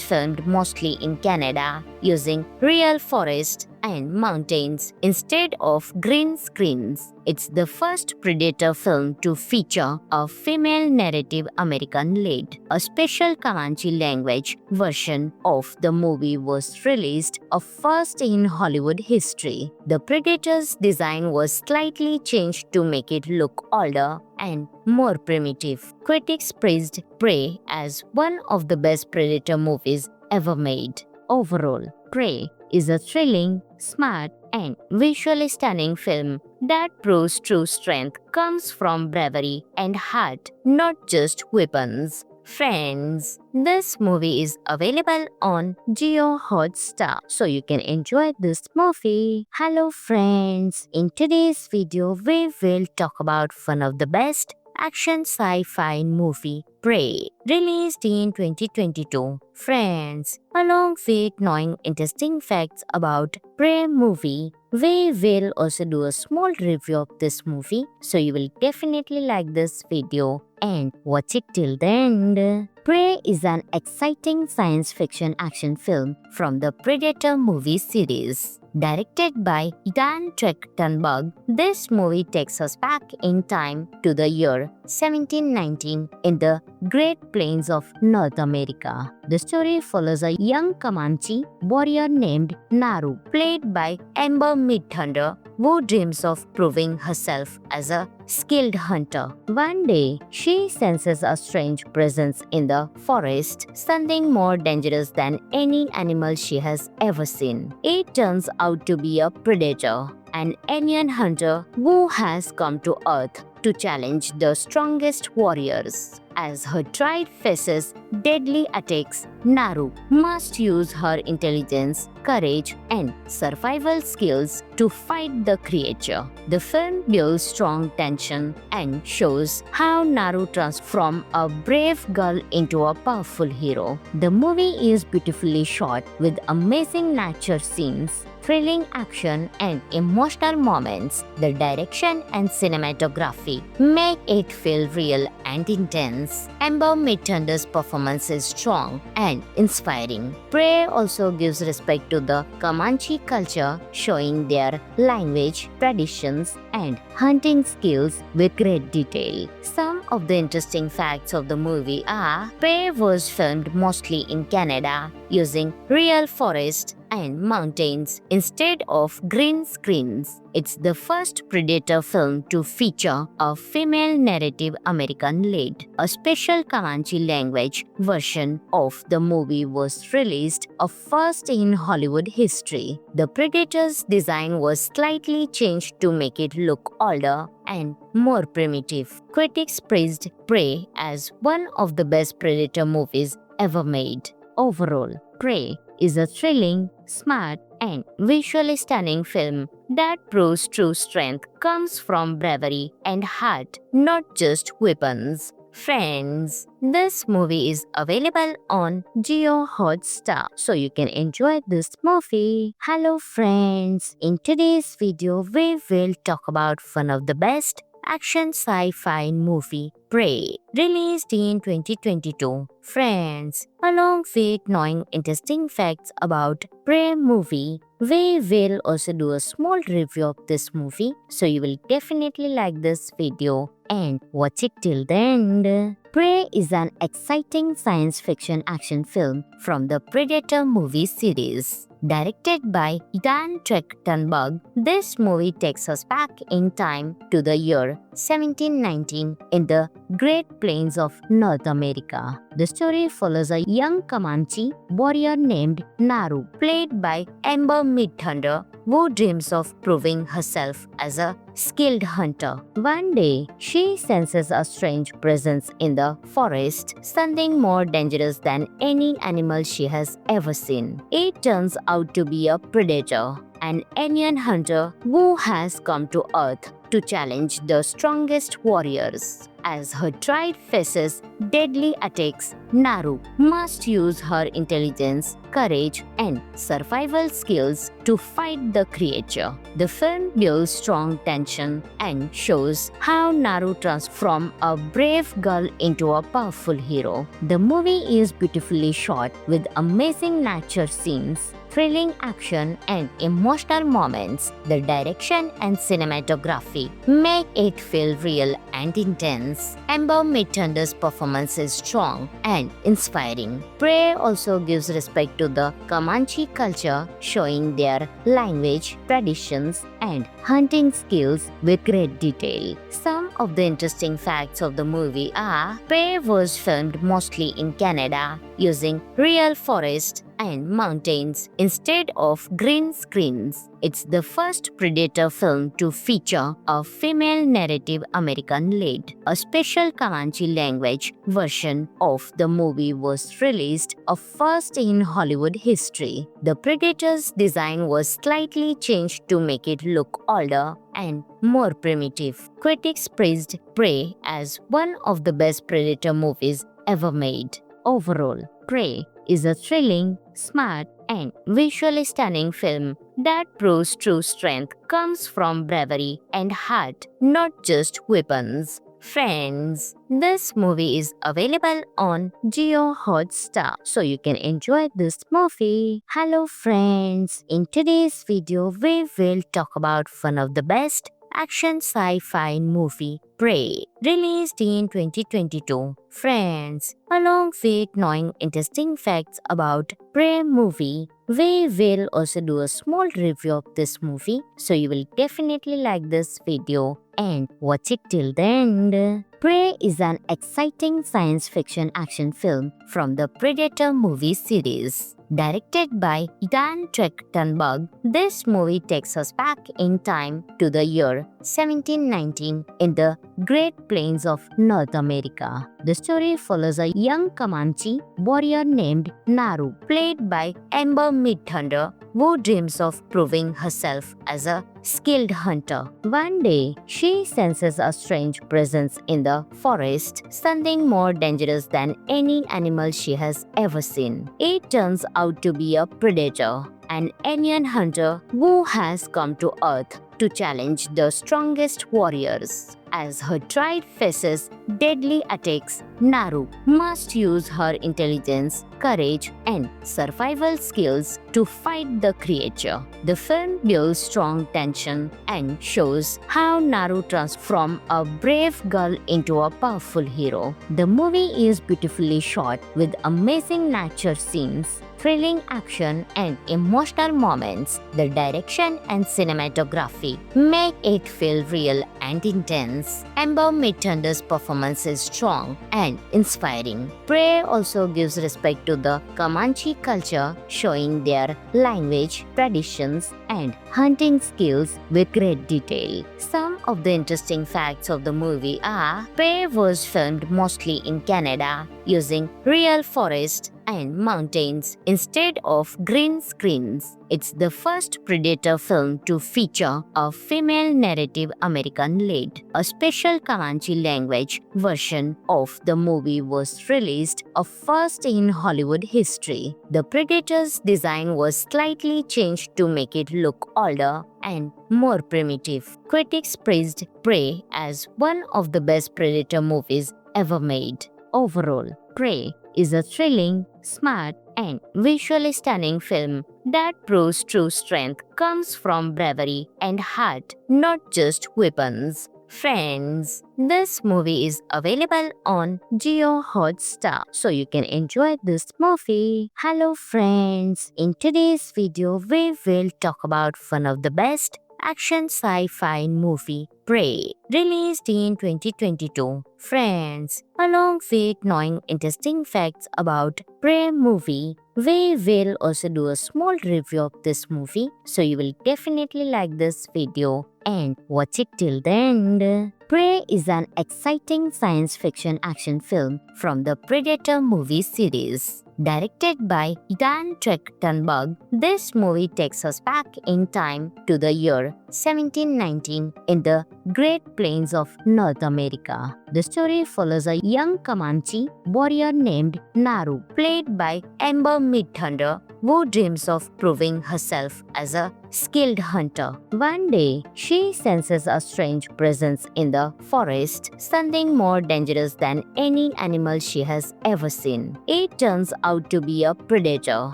filmed mostly in Canada using real forests and mountains instead of green screens. It's the first Predator film to feature a female narrative American lead. A special Comanche language version of the movie was released, a first in Hollywood history. The Predator's design was slightly changed to make it look older and more primitive. Critics praised Prey as one of the best Predator movies ever made. Overall, Prey is a thrilling, smart, and visually stunning film that proves true strength comes from bravery and heart, not just weapons. Friends, this movie is available on Jio Hotstar, so you can enjoy this movie. Hello friends, in today's video we will talk about one of the best action sci-fi movie, Prey, released in 2022. Friends, along with knowing interesting facts about Prey movie, we will also do a small review of this movie, so you will definitely like this video and watch it till the end. Prey is an exciting science fiction action film from the Predator movie series. Directed by Dan Trachtenberg, this movie takes us back in time to the year 1719 in the Great Plains of North America. The story follows a young Comanche warrior named Naru, played by Amber Midthunder, who dreams of proving herself as a skilled hunter. One day, she senses a strange presence in the forest, something more dangerous than any animal she has ever seen. It turns out to be a predator, an alien hunter who has come to Earth to challenge the strongest warriors. As her tribe faces deadly attacks, Naru must use her intelligence, courage, and survival skills to fight the creature. The film builds strong tension and shows how Naru transforms from a brave girl into a powerful hero. The movie is beautifully shot with amazing nature scenes, thrilling action, and emotional moments. The direction and cinematography make it feel real and intense. Amber Midthunder's performance is strong and inspiring. Prey also gives respect to the Comanche culture, showing their language, traditions, and hunting skills with great detail. Some of the interesting facts of the movie are: Prey was filmed mostly in Canada using real forests and mountains instead of green screens. It's the first Predator film to feature a female narrative American lead. A special Comanche language version of the movie was released, a first in Hollywood history. The Predator's design was slightly changed to make it look older and more primitive. Critics praised Prey as one of the best Predator movies ever made. Overall, Prey is a thrilling, smart, and visually stunning film that proves true strength comes from bravery and heart, not just weapons. Friends, this movie is available on Jio Hotstar, so you can enjoy this movie. Hello friends, in today's video we will talk about one of the best action sci-fi movie, Prey, released in 2022. Friends, along with knowing interesting facts about Prey movie, we will also do a small review of this movie, so you will definitely like this video and watch it till the end. Prey is an exciting science fiction action film from the Predator movie series. Directed by Dan Trachtenberg, this movie takes us back in time to the year 1719 in the Great Plains of North America. The story follows a young Comanche warrior named Naru, played by Amber Midthunder, who dreams of proving herself as a skilled hunter. One day, she senses a strange presence in the forest, something more dangerous than any animal she has ever seen. It turns out to be a predator, an alien hunter who has come to Earth to challenge the strongest warriors. As her tribe faces deadly attacks, Naru must use her intelligence, courage, and survival skills to fight the creature. The film builds strong tension and shows how Naru transforms from a brave girl into a powerful hero. The movie is beautifully shot with amazing nature scenes, thrilling action, and emotional moments. The direction and cinematography make it feel real and intense. Amber Midthunder's performance is strong and inspiring. Prey also gives respect to the Comanche culture, showing their language, traditions, and hunting skills with great detail. Some of the interesting facts of the movie are: Prey was filmed mostly in Canada using real forests and mountains instead of green screens. It's the first Predator film to feature a female narrative American lead. A special Comanche language version of the movie was released, a first in Hollywood history. The Predator's design was slightly changed to make it look older and more primitive. Critics praised Prey as one of the best Predator movies ever made. Overall, Prey is a thrilling, smart, and visually stunning film that proves true strength comes from bravery and heart, not just weapons. Friends, this movie is available on Jio Hotstar, so you can enjoy this movie. Hello friends, in today's video we will talk about one of the best action sci-fi movie, Prey, released in 2022. Friends, along with knowing interesting facts about Prey movie, we will also do a small review of this movie, so you will definitely like this video and watch it till the end. Prey is an exciting science fiction action film from the Predator movie series. Directed by Dan Trachtenberg, this movie takes us back in time to the year 1719 in the Great Plains of North America. The story follows a young Comanche warrior named Naru, played by Amber Midthunder, who dreams of proving herself as a skilled hunter. One day, she senses a strange presence in the forest, something more dangerous than any animal she has ever seen. It turns out to be a predator, an alien hunter who has come to Earth to challenge the strongest warriors. As her tribe faces deadly attacks, Naru must use her intelligence, courage, and survival skills to fight the creature. The film builds strong tension and shows how Naru transforms from a brave girl into a powerful hero. The movie is beautifully shot with amazing nature scenes, thrilling action, and emotional moments. The direction and cinematography make it feel real and intense. Amber Midthunder's performance is strong and inspiring. Prey also gives respect to the Comanche culture, showing their language, traditions, and hunting skills with great detail. Some of the interesting facts of the movie are: Prey was filmed mostly in Canada using real forests and mountains instead of green screens. It's the first Predator film to feature a female narrative American lead. A special Comanche language version of the movie was released, a first in Hollywood history. The Predator's design was slightly changed to make it look older and more primitive. Critics praised Prey as one of the best Predator movies ever made. Overall, Prey is a thrilling, smart, and visually stunning film that proves true strength comes from bravery and heart, not just weapons. Friends, this movie is available on Jio Hotstar, so you can enjoy this movie. Hello friends, in today's video we will talk about one of the best action sci-fi movie, Prey, released in 2022. Friends, along with knowing interesting facts about Prey movie, we will also do a small review of this movie, so you will definitely like this video and watch it till the end. Prey is an exciting science fiction action film from the Predator movie series. Directed by Dan Trachtenberg, this movie takes us back in time to the year 1719 in the Great Plains of North America. The story follows a young Comanche warrior named Naru, played by Amber Midthunder, who dreams of proving herself as a skilled hunter. One day, she senses a strange presence in the forest, something more dangerous than any animal she has ever seen. It turns out to be a predator,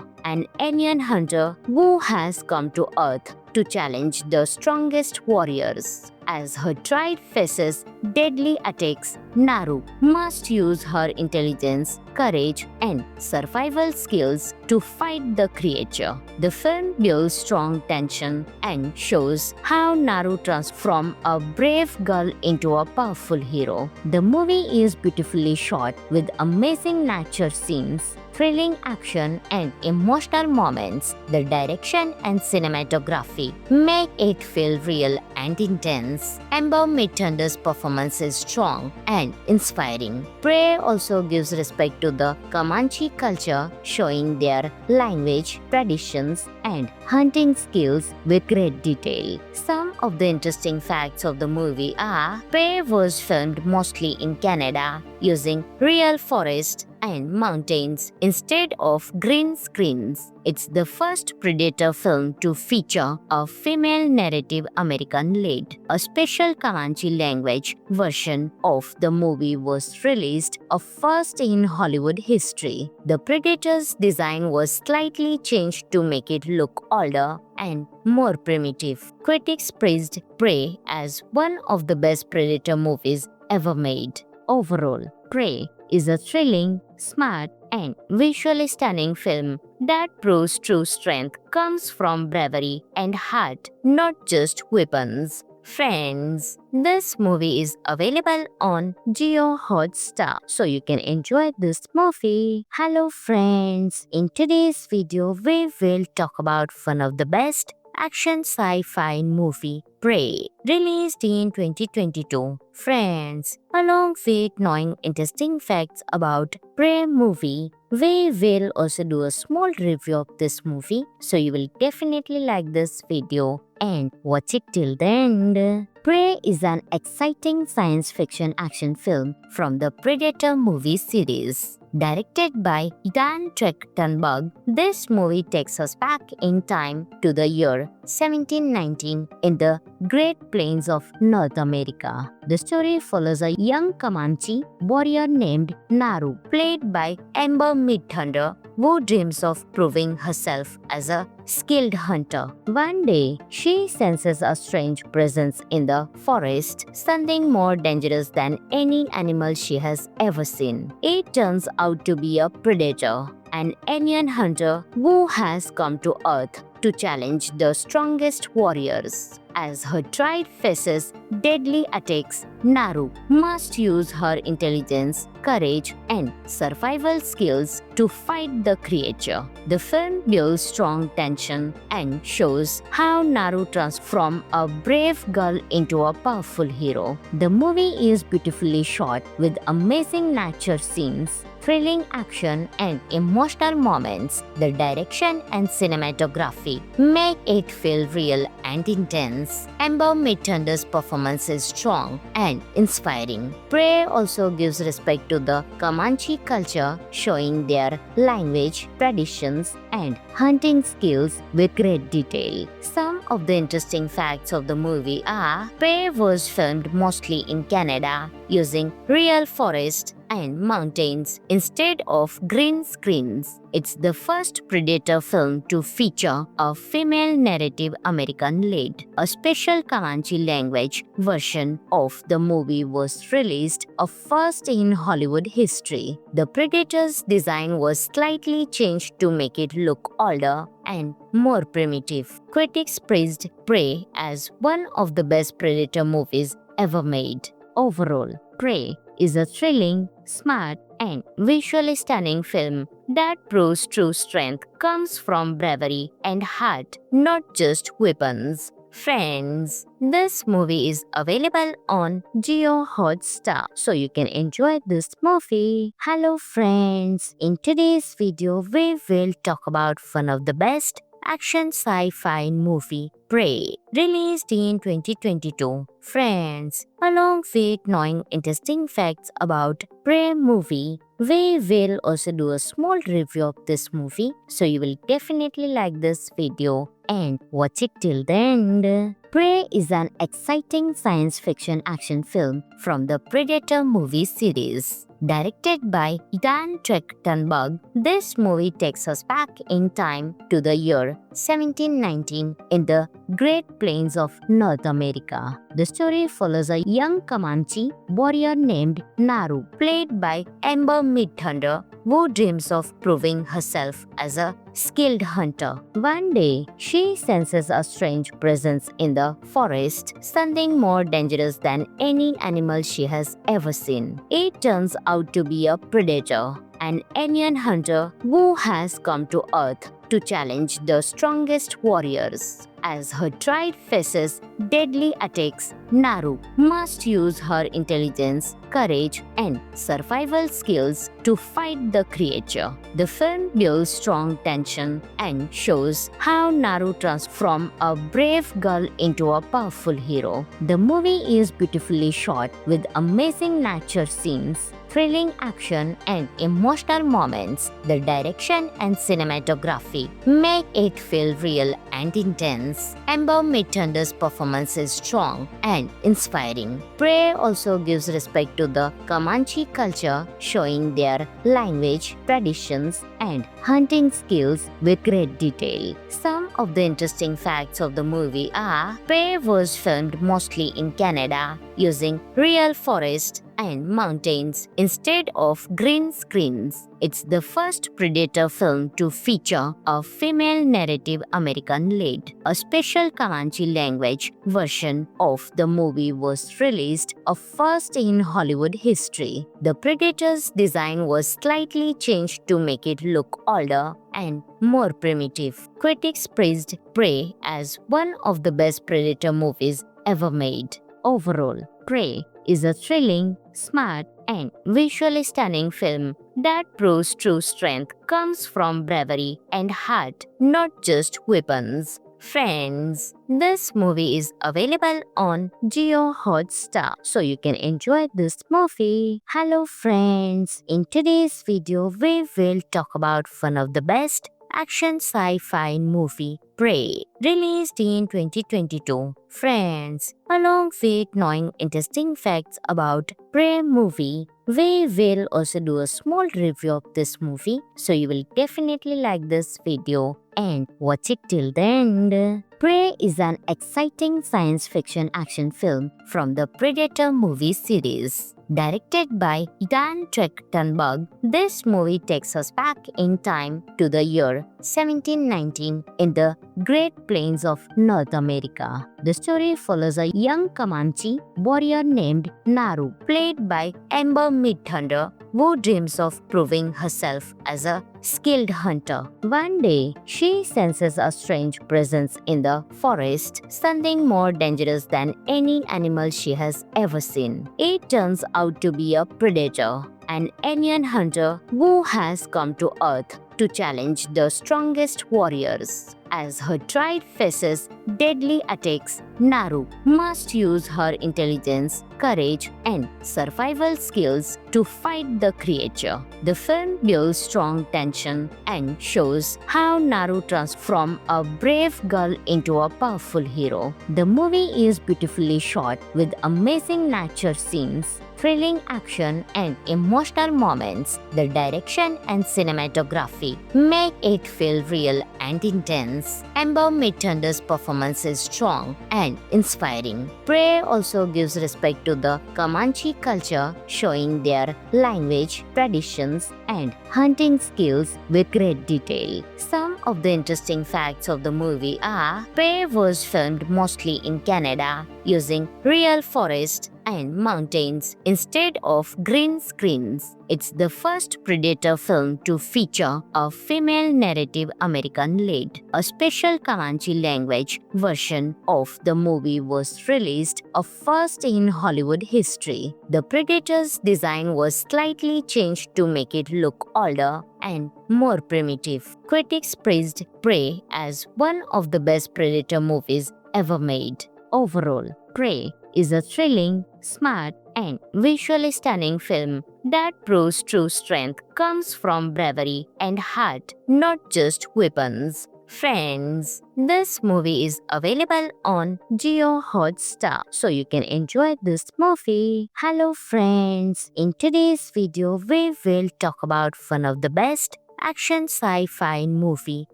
an alien hunter who has come to Earth to challenge the strongest warriors. As her tribe faces deadly attacks, Naru must use her intelligence, courage, and survival skills to fight the creature. The film builds strong tension and shows how Naru transforms from a brave girl into a powerful hero. The movie is beautifully shot with amazing nature scenes, thrilling action, and emotional moments. The direction and cinematography make it feel real and intense. Amber Midthunder's performance is strong and inspiring. Prey also gives respect to the Comanche culture, showing their language, traditions, and hunting skills with great detail. Some of the interesting facts of the movie are: Prey was filmed mostly in Canada using real forests and mountains instead of green screens. It's the first Predator film to feature a female narrative American lead. A special Comanche language version of the movie was released, a first in Hollywood history. The Predator's design was slightly changed to make it look older and more primitive. Critics praised Prey as one of the best Predator movies ever made. Overall, Prey is a thrilling, smart, and visually stunning film that proves true strength comes from bravery and heart, not just weapons. Friends, this movie is available on Jio Hotstar, so you can enjoy this movie. Hello friends, in today's video we will talk about one of the best action sci-fi movie, Prey, released in 2022. Friends, along with knowing interesting facts about Prey movie, we will also do a small review of this movie, so you will definitely like this video and watch it till the end. Prey is an exciting science fiction action film from the Predator movie series. Directed by Dan Trachtenberg, this movie takes us back in time to the year 1719 in the Great Plains of North America. The story follows a young Comanche warrior named Naru, played by Amber Midthunder, who dreams of proving herself as a skilled hunter. One day, she senses a strange presence in the forest, something more dangerous than any animal she has ever seen. It turns out to be a predator, an alien hunter who has come to Earth to challenge the strongest warriors. As her tribe faces deadly attacks, Naru must use her intelligence, courage, and survival skills to fight the creature. The film builds strong tension and shows how Naru transforms from a brave girl into a powerful hero. The movie is beautifully shot with amazing nature scenes, thrilling action, and emotional moments. The direction and cinematography make it feel real and intense. Amber Midthunder's performance is strong and inspiring. Prey also gives respect to the Comanche culture, showing their language, traditions, and hunting skills with great detail. Some of the interesting facts of the movie are: Prey was filmed mostly in Canada using real forests and mountains instead of green screens. It's the first Predator film to feature a female narrative American lead. A special Comanche language version of the movie was released, a first in Hollywood history. The Predator's design was slightly changed to make it look older and more primitive. Critics praised Prey as one of the best Predator movies ever made. Overall, Prey is a thrilling, smart, and visually stunning film that proves true strength comes from bravery and heart, not just weapons. Friends, this movie is available on Jio Hotstar, so you can enjoy this movie. Hello friends, in today's video we will talk about one of the best action sci-fi movie, Prey, released in 2022. Friends, along with knowing interesting facts about Prey movie, we will also do a small review of this movie, so you will definitely like this video and watch it till the end. Prey is an exciting science fiction action film from the Predator movie series. Directed by Dan Trachtenberg, this movie takes us back in time to the year 1719 in the Great Plains of North America. The story follows a young Comanche warrior named Naru, played by Amber Midthunder, who dreams of proving herself as a skilled hunter. One day, she senses a strange presence in the forest, something more dangerous than any animal she has ever seen. It turns out to be a predator, an alien hunter who has come to Earth to challenge the strongest warriors. As her tribe faces deadly attacks, Naru must use her intelligence, courage, and survival skills to fight the creature. The film builds strong tension and shows how Naru transforms from a brave girl into a powerful hero. The movie is beautifully shot with amazing nature scenes, thrilling action, and emotional moments. The direction and cinematography make it feel real and intense. Amber Midthunder's performance is strong and inspiring. Prey also gives respect to the Comanche culture, showing their language, traditions, and hunting skills with great detail. Some of the interesting facts of the movie are: Prey was filmed mostly in Canada using real forests and mountains instead of green screens. It's the first Predator film to feature a female narrative American lead. A special Comanche language version of the movie was released, a first in Hollywood history. The Predator's design was slightly changed to make it look older and more primitive. Critics praised Prey as one of the best Predator movies ever made. Overall, Prey is a thrilling, smart, and visually stunning film that proves true strength comes from bravery and heart, not just weapons. Friends, this movie is available on Jio Hotstar, so you can enjoy this movie. Hello friends, in today's video we will talk about one of the best action sci-fi movie, Prey, released in 2022. Friends, along with knowing interesting facts about Prey movie, we will also do a small review of this movie, so you will definitely like this video and watch it till the end. Prey is an exciting science fiction action film from the Predator movie series. Directed by Dan Trachtenberg, this movie takes us back in time to the year 1719 in the Great Plains of North America. The story follows a young Comanche warrior named Naru, played by Amber Midthunder, who dreams of proving herself as a skilled hunter. One day, she senses a strange presence in the forest, something more dangerous than any animal she has ever seen. It turns out to be a predator, an alien hunter who has come to Earth to challenge the strongest warriors. As her tribe faces deadly attacks, Naru must use her intelligence, courage, and survival skills to fight the creature. The film builds strong tension and shows how Naru transforms from a brave girl into a powerful hero. The movie is beautifully shot with amazing nature scenes, thrilling action and emotional moments, the direction and cinematography make it feel real and intense. Amber Midthunder's performance is strong and inspiring. Prey also gives respect to the Comanche culture, showing their language, traditions, and hunting skills with great detail. Some of the interesting facts of the movie are: Prey was filmed mostly in Canada using real forests and mountains instead of green screens. It's the first Predator film to feature a female narrative American lead. A special Comanche language version of the movie was released, a first in Hollywood history. The Predator's design was slightly changed to make it look older and more primitive. Critics praised Prey as one of the best Predator movies ever made. Overall, Prey is a thrilling, smart, and visually stunning film that proves true strength comes from bravery and heart, not just weapons. Friends, this movie is available on Jio Hotstar, so you can enjoy this movie. Hello friends, in today's video we will talk about one of the best action sci-fi movie,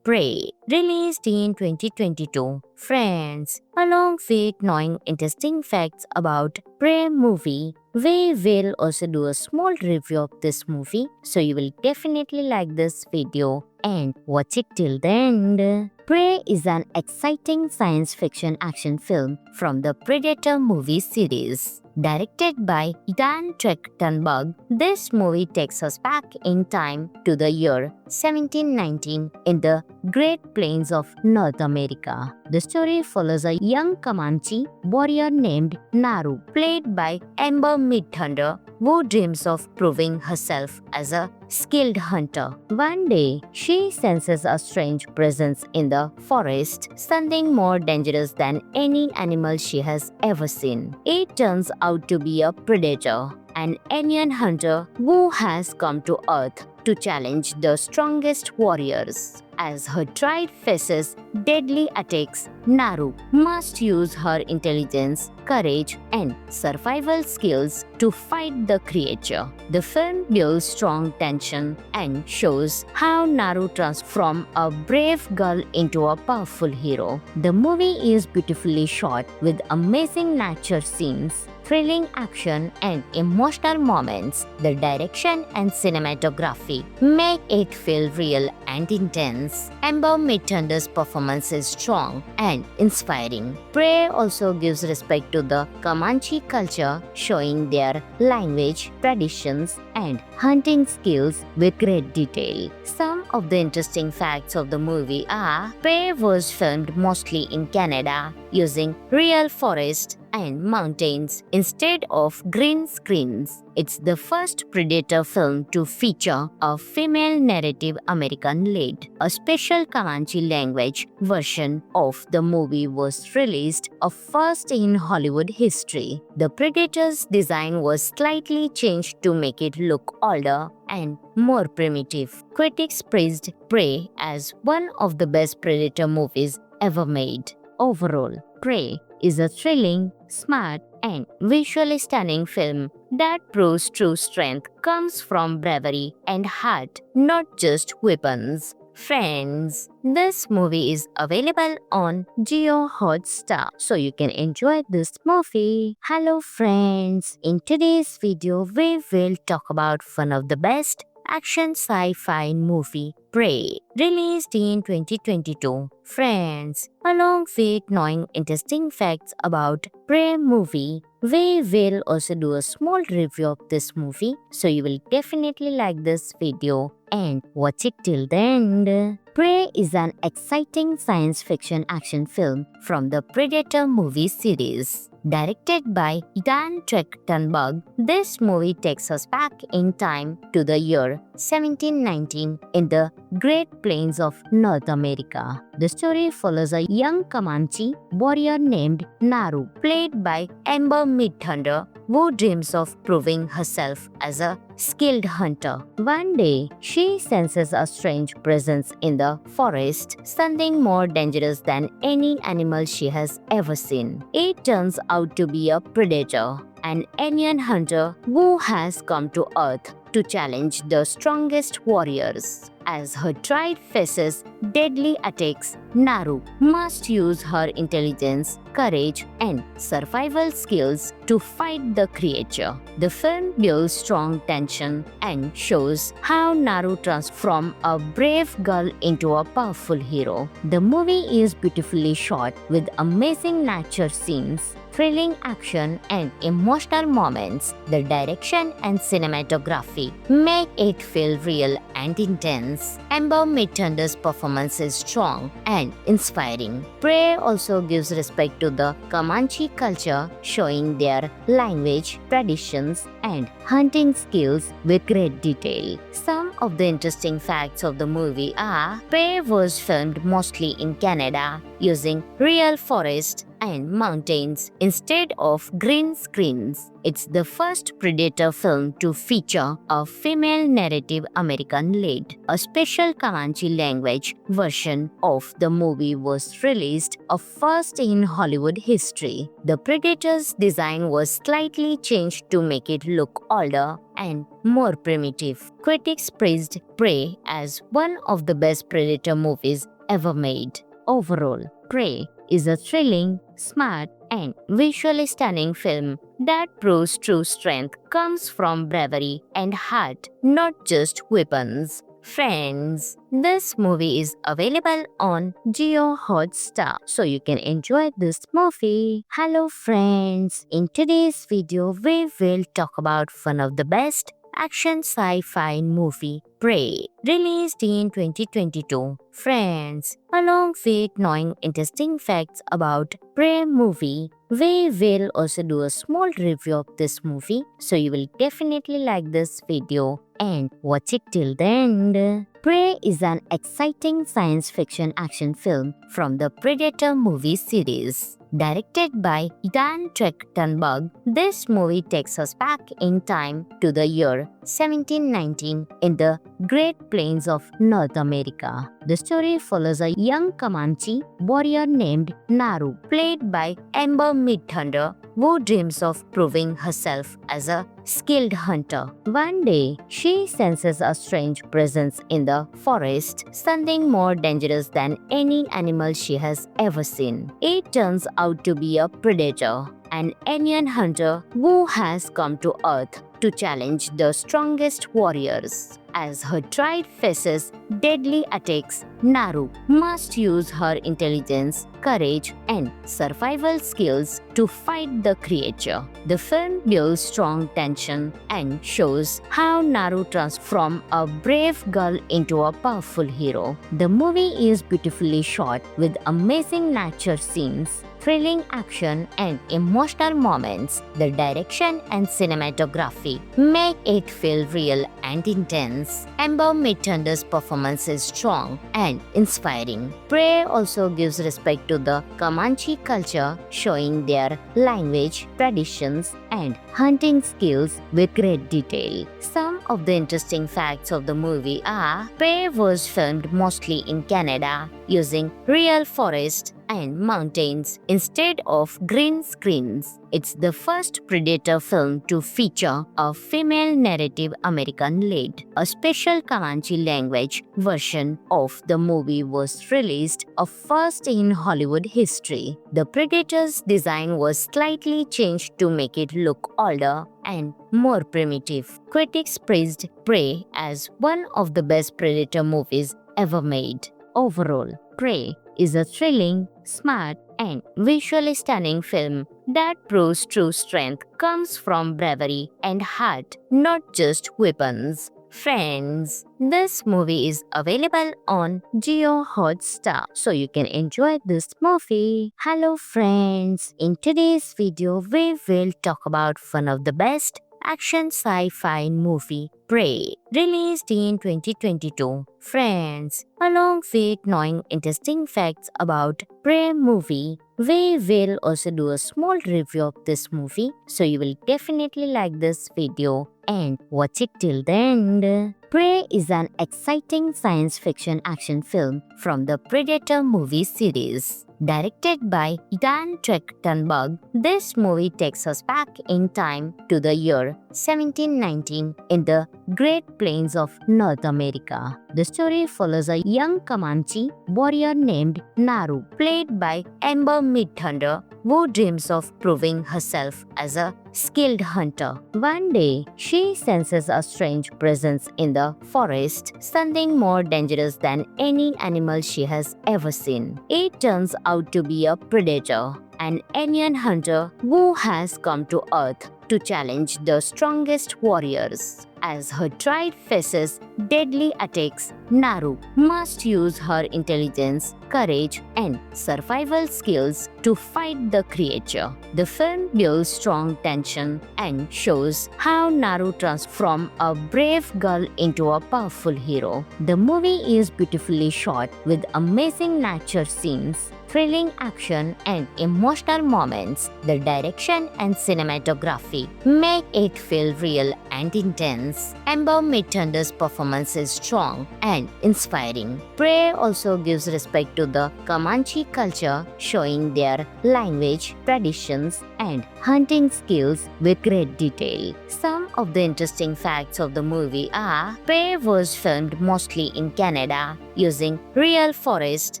Prey, released in 2022. Friends, along with knowing interesting facts about Prey movie, we will also do a small review of this movie, so you will definitely like this video and watch it till the end. Prey is an exciting science fiction action film from the Predator movie series. Directed by Dan Trachtenberg, this movie takes us back in time to the year 1719 in the Great Plains of North America. The story follows a young Comanche warrior named Naru, played by Amber Midthunder, who dreams of proving herself as a skilled hunter. One day, she senses a strange presence in the forest, something more dangerous than any animal she has ever seen. It turns out to be a predator, an alien hunter who has come to Earth to challenge the strongest warriors. As her tribe faces deadly attacks, Naru must use her intelligence, courage, and survival skills to fight the creature. The film builds strong tension and shows how Naru transforms from a brave girl into a powerful hero. The movie is beautifully shot with amazing nature scenes, thrilling action, and emotional moments. The direction and cinematography make it feel real and intense. Amber Midthunder's performance is strong and inspiring. Prey also gives respect to the Comanche culture, showing their language, traditions, and hunting skills with great detail. Some of the interesting facts of the movie are: Prey was filmed mostly in Canada using real forests and mountains instead of green screens. It's the first Predator film to feature a female narrative American lead. A special Comanche language version of the movie was released, a first in Hollywood history. The Predator's design was slightly changed to make it look older and more primitive. Critics praised Prey as one of the best Predator movies ever made. Overall, Prey is a thrilling, smart, and visually stunning film that proves true strength comes from bravery and heart, not just weapons. Friends, this movie is available on Jio Hotstar, so you can enjoy this movie. Hello friends, in today's video we will talk about one of the best action sci-fi movie, Prey, released in 2022. Friends, along with knowing interesting facts about Prey movie, we will also do a small review of this movie, so you will definitely like this video and watch it till the end. Prey is an exciting science fiction action film from the Predator movie series. Directed by Dan Trachtenberg, this movie takes us back in time to the year 1719 in the Great Plains of North America. The story follows a young Comanche warrior named Naru, played by Amber Midthunder, who dreams of proving herself as a skilled hunter. One day, she senses a strange presence in the forest, something more dangerous than any animal she has ever seen. It turns out to be a predator, an alien hunter who has come to Earth to challenge the strongest warriors. As her tribe faces deadly attacks, Naru must use her intelligence, courage, and survival skills to fight the creature. The film builds strong tension and shows how Naru transforms from a brave girl into a powerful hero. The movie is beautifully shot with amazing nature scenes, thrilling action, and emotional moments. The direction and cinematography make it feel real and intense. Amber Midthunder's performance is strong and inspiring. Prey also gives respect to the Comanche culture, showing their language, traditions, and hunting skills with great detail. Some of the interesting facts of the movie are: Prey was filmed mostly in Canada using real forests and mountains instead of green screens. It's the first Predator film to feature a female narrative American lead. A special Comanche language version of the movie was released, a first in Hollywood history. The Predator's design was slightly changed to make it look older and more primitive. Critics praised Prey as one of the best Predator movies ever made. Overall, Prey is a thrilling, smart, and visually stunning film that proves true strength comes from bravery and heart, not just weapons. Friends, this movie is available on Jio Hotstar, so you can enjoy this movie. Hello friends, in today's video we will talk about one of the best action sci-fi movie, Prey, released in 2022. Friends, along with knowing interesting facts about Prey movie, we will also do a small review of this movie, so you will definitely like this video and watch it till the end. Prey is an exciting science fiction action film from the Predator movie series. Directed by Dan Trachtenberg, this movie takes us back in time to the year 1719 in the Great Plains of North America. The story follows a young Comanche warrior named Naru, played by Amber Midthunder, who dreams of proving herself as a skilled hunter. One day, she senses a strange presence in the forest, something more dangerous than any animal she has ever seen. It turns out to be a predator, an alien hunter who has come to Earth to challenge the strongest warriors. As her tribe faces deadly attacks, Naru must use her intelligence, courage, and survival skills to fight the creature. The film builds strong tension and shows how Naru transforms from a brave girl into a powerful hero. The movie is beautifully shot with amazing nature scenes, thrilling action, and emotional moments. The direction and cinematography make it feel real and intense. Amber Midthunder's performance is strong and inspiring. Prey also gives respect to the Comanche culture, showing their language, traditions, and hunting skills with great detail. Some of the interesting facts of the movie are: Prey was filmed mostly in Canada using real forests and mountains instead of green screens. It's the first Predator film to feature a female narrative American lead. A special Comanche language version of the movie was released, a first in Hollywood history. The Predator's design was slightly changed to make it look older and more primitive. Critics praised Prey as one of the best Predator movies ever made. Overall, Prey is a thrilling, smart, and visually stunning film that proves true strength comes from bravery and heart, not just weapons. Friends, this movie is available on Jio Hotstar, so you can enjoy this movie. Hello friends, in today's video we will talk about one of the best action sci-fi movie, Prey, released in 2022. Friends, along with knowing interesting facts about Prey movie, we will also do a small review of this movie, so you will definitely like this video and watch it till the end. Prey is an exciting science fiction action film from the Predator movie series. Directed by Dan Trachtenberg, this movie takes us back in time to the year 1719 in the Great Plains of North America. The story follows a young Comanche warrior named Naru, played by Amber Midthunder, who dreams of proving herself as a skilled hunter. One day, she senses a strange presence in the forest, something more dangerous than any animal she has ever seen. It turns out to be a predator, an alien hunter who has come to Earth to challenge the strongest warriors. As her tribe faces deadly attacks, Naru must use her intelligence, courage, and survival skills to fight the creature. The film builds strong tension and shows how Naru transforms from a brave girl into a powerful hero. The movie is beautifully shot with amazing nature scenes, thrilling action, and emotional moments. The direction and cinematography make it feel real and intense. Amber Midthunder's performance is strong and inspiring. Prey also gives respect to the Comanche culture, showing their language, traditions, and hunting skills with great detail. Some of the interesting facts of the movie are: Prey was filmed mostly in Canada using real forests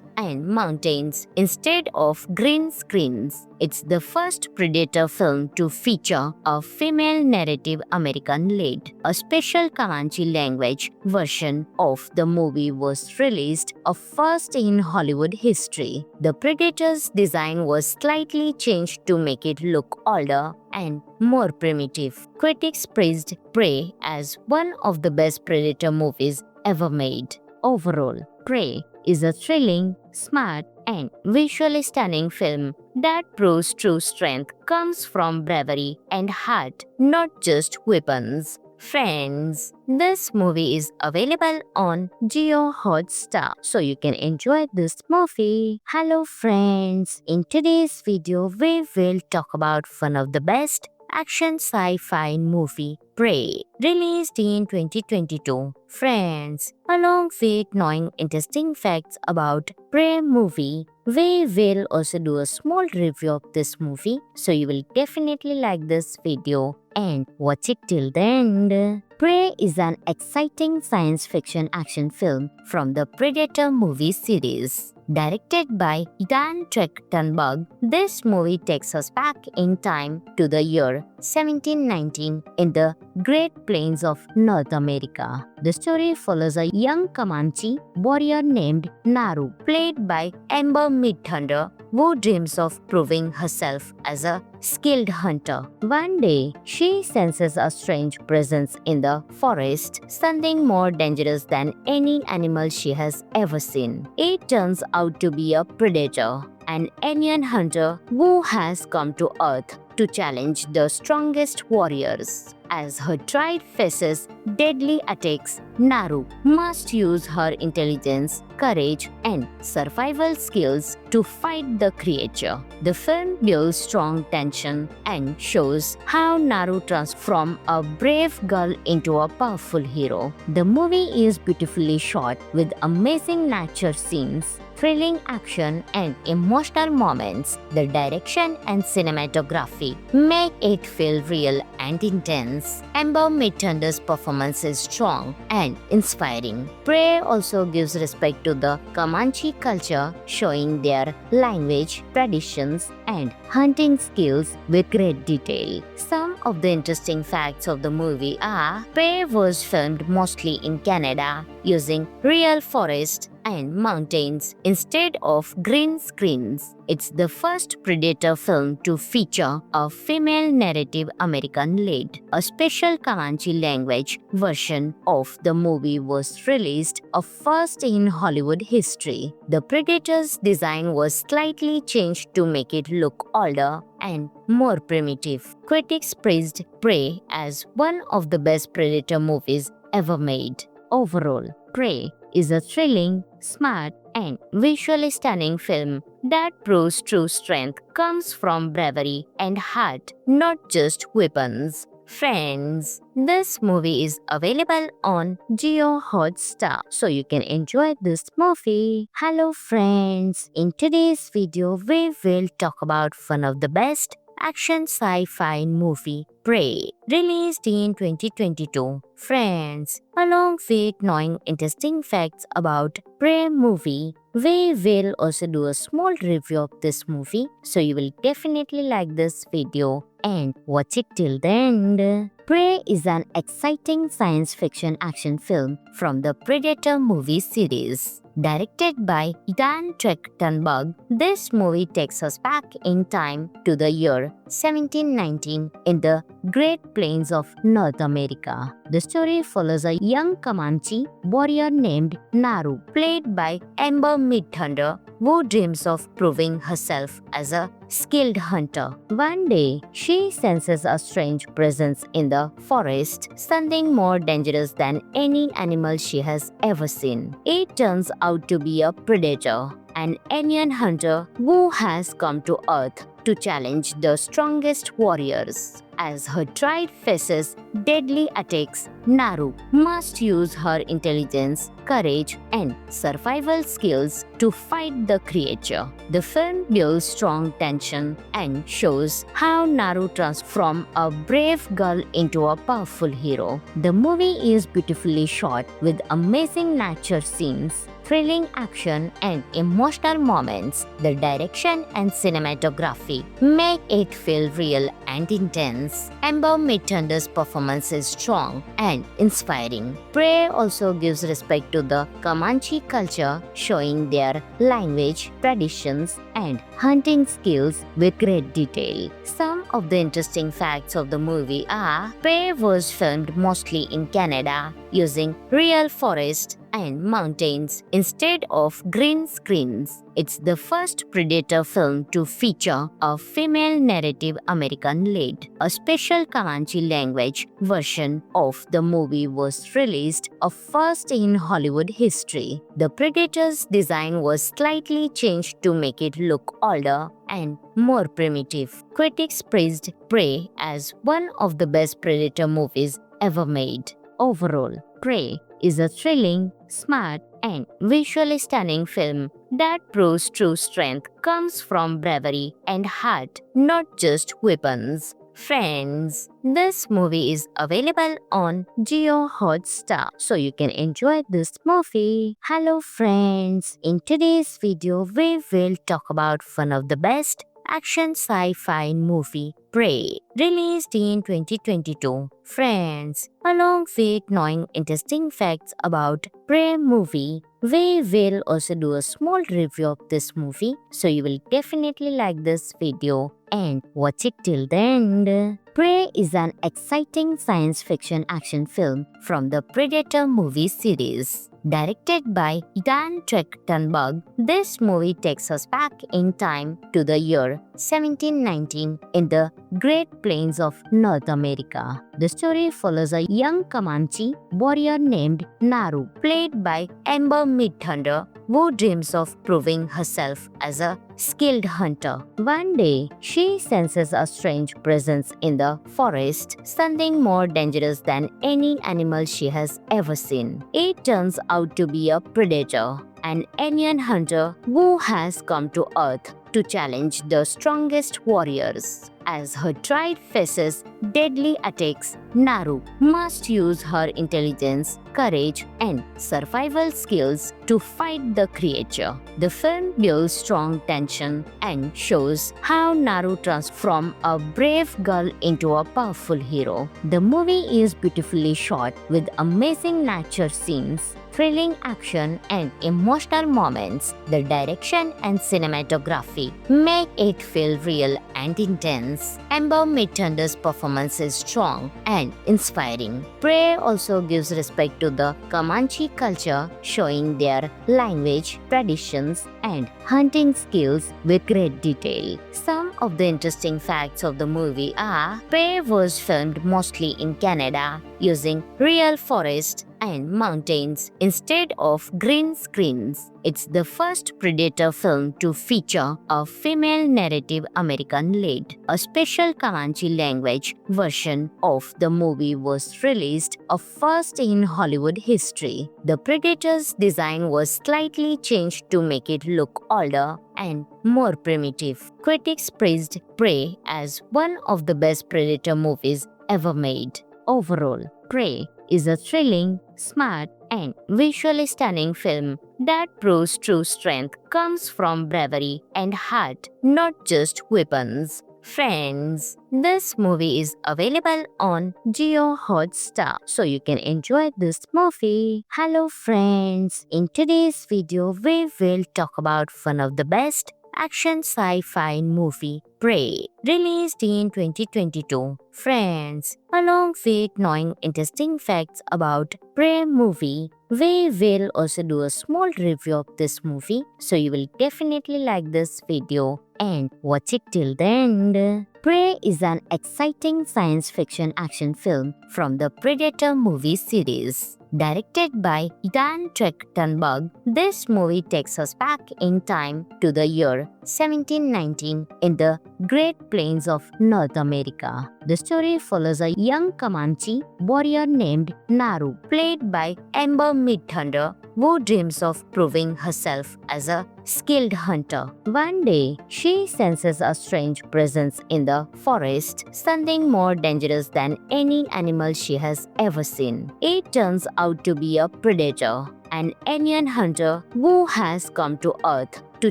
and mountains instead of green screens. It's the first Predator film to feature a female narrative American lead. A special Comanche language version of the movie was released, a first in Hollywood history. The Predator's design was slightly changed to make it look older and more primitive. Critics praised Prey as one of the best Predator movies ever made. Overall, Prey is a thrilling, smart, and visually stunning film that proves true strength comes from bravery and heart, not just weapons. Friends, this movie is available on Jio Hotstar, so you can enjoy this movie. Hello friends, in today's video we will talk about one of the best action sci-fi movie, Prey, released in 2022. Friends, along with knowing interesting facts about Prey movie, we will also do a small review of this movie, so you will definitely like this video and watch it till the end. Prey is an exciting science fiction action film from the Predator movie series. Directed by Dan Trachtenberg, this movie takes us back in time to the year 1719 in the Great Plains of North America. The story follows a young Comanche warrior named Naru, played by Amber Midthunder, who dreams of proving herself as a skilled hunter. One day, she senses a strange presence in the forest, something more dangerous than any animal she has ever seen. It turns out to be a predator, an alien hunter who has come to Earth to challenge the strongest warriors. As her tribe faces deadly attacks, Naru must use her intelligence, courage, and survival skills to fight the creature. The film builds strong tension and shows how Naru transforms from a brave girl into a powerful hero. The movie is beautifully shot with amazing nature scenes, thrilling action, and emotional moments. The direction and cinematography make it feel real and intense. Amber Midthunder's performance is strong and inspiring. Prey also gives respect to the Comanche culture, showing their language, traditions, and hunting skills with great detail. Some of the interesting facts of the movie are: Prey was filmed mostly in Canada using real forests and mountains instead of green screens. It's the first Predator film to feature a female narrative American lead. A special Comanche language version of the movie was released, a first in Hollywood history. The Predator's design was slightly changed to make it look older and more primitive. Critics praised Prey as one of the best Predator movies ever made. Overall, Prey is a thrilling, smart, and visually stunning film that proves true strength comes from bravery and heart, not just weapons. Friends, this movie is available on Jio Hotstar, so you can enjoy this movie. Hello friends, in today's video we will talk about one of the best action sci-fi movie, Prey, released in 2022. Friends, along with knowing interesting facts about Prey movie, we will also do a small review of this movie, so you will definitely like this video and watch it till the end. Prey is an exciting science fiction action film from the Predator movie series. Directed by Dan Trachtenberg, this movie takes us back in time to the year 1719 in the Great Plains of North America. The story follows a young Comanche warrior named Naru, played by Amber Midthunder, who dreams of proving herself as a skilled hunter. One day, she senses a strange presence in the forest, something more dangerous than any animal she has ever seen. It turns out to be a predator, an alien hunter who has come to Earth to challenge the strongest warriors. As her tribe faces deadly attacks, Naru must use her intelligence, courage, and survival skills to fight the creature. The film builds strong tension and shows how Naru transforms from a brave girl into a powerful hero. The movie is beautifully shot with amazing nature scenes, thrilling action, and emotional moments. The direction and cinematography make it feel real and intense. Amber Midthunder's performance is strong and inspiring. Prey also gives respect to the Comanche culture, showing their language, traditions, and hunting skills with great detail. Some of the interesting facts of the movie are: Prey was filmed mostly in Canada using real forests and mountains instead of green screens. It's the first Predator film to feature a female narrative American lead. A special Comanche language version of the movie was released, a first in Hollywood history. The Predator's design was slightly changed to make it look older and more primitive. Critics praised Prey as one of the best Predator movies ever made. Overall, Prey is a thrilling, smart, and visually stunning film that proves true strength comes from bravery and heart, not just weapons. Friends, this movie is available on Jio Hotstar, so you can enjoy this movie. Hello friends, in today's video we will talk about one of the best action sci-fi movie, Prey, released in 2022. Friends, along with knowing interesting facts about Prey movie, we will also do a small review of this movie, so you will definitely like this video and watch it till the end. Prey is an exciting science fiction action film from the Predator movie series. Directed by Dan Trachtenberg, this movie takes us back in time to the year 1719 in the Great Plains of North America. The story follows a young Comanche warrior named Naru, played by Amber Midthunder, who dreams of proving herself as a skilled hunter. One day, she senses a strange presence in the forest, something more dangerous than any animal she has ever seen. It turns out to be a predator, an alien hunter who has come to Earth to challenge the strongest warriors. As her tribe faces deadly attacks, Naru must use her intelligence, courage, and survival skills to fight the creature. The film builds strong tension and shows how Naru transforms from a brave girl into a powerful hero. The movie is beautifully shot with amazing nature scenes, thrilling action, and emotional moments. The direction and cinematography make it feel real and intense. Amber Midthunder's performance is strong and inspiring. Prey also gives respect to the Comanche culture, showing their language, traditions, and hunting skills with great detail. Some of the interesting facts of the movie are Prey was filmed mostly in Canada using real forests and mountains instead of green screens. It's the first Predator film to feature a female narrative American lead. A special Comanche language version of the movie was released, a first in Hollywood history. The Predator's design was slightly changed to make it look older and more primitive. Critics praised Prey as one of the best Predator movies ever made. Overall, Prey is a thrilling, smart, and visually stunning film that proves true strength comes from bravery and heart, not just weapons. Friends, this movie is available on Jio Hotstar, so you can enjoy this movie. Hello friends, in today's video we will talk about one of the best action sci-fi movie, Prey, released in 2022. Friends, along with knowing interesting facts about Prey movie, we will also do a small review of this movie, so you will definitely like this video and watch it till the end. Prey is an exciting science fiction action film from the Predator movie series. Directed by Dan Trachtenberg, this movie takes us back in time to the year 1719 in the Great Plains of North America. The story follows a young Comanche warrior named Naru, played by Amber Midthunder, who dreams of proving herself as a skilled hunter. One day, she senses a strange presence in the forest, something more dangerous than any animal she has ever seen. It turns out to be a predator, an alien hunter who has come to Earth to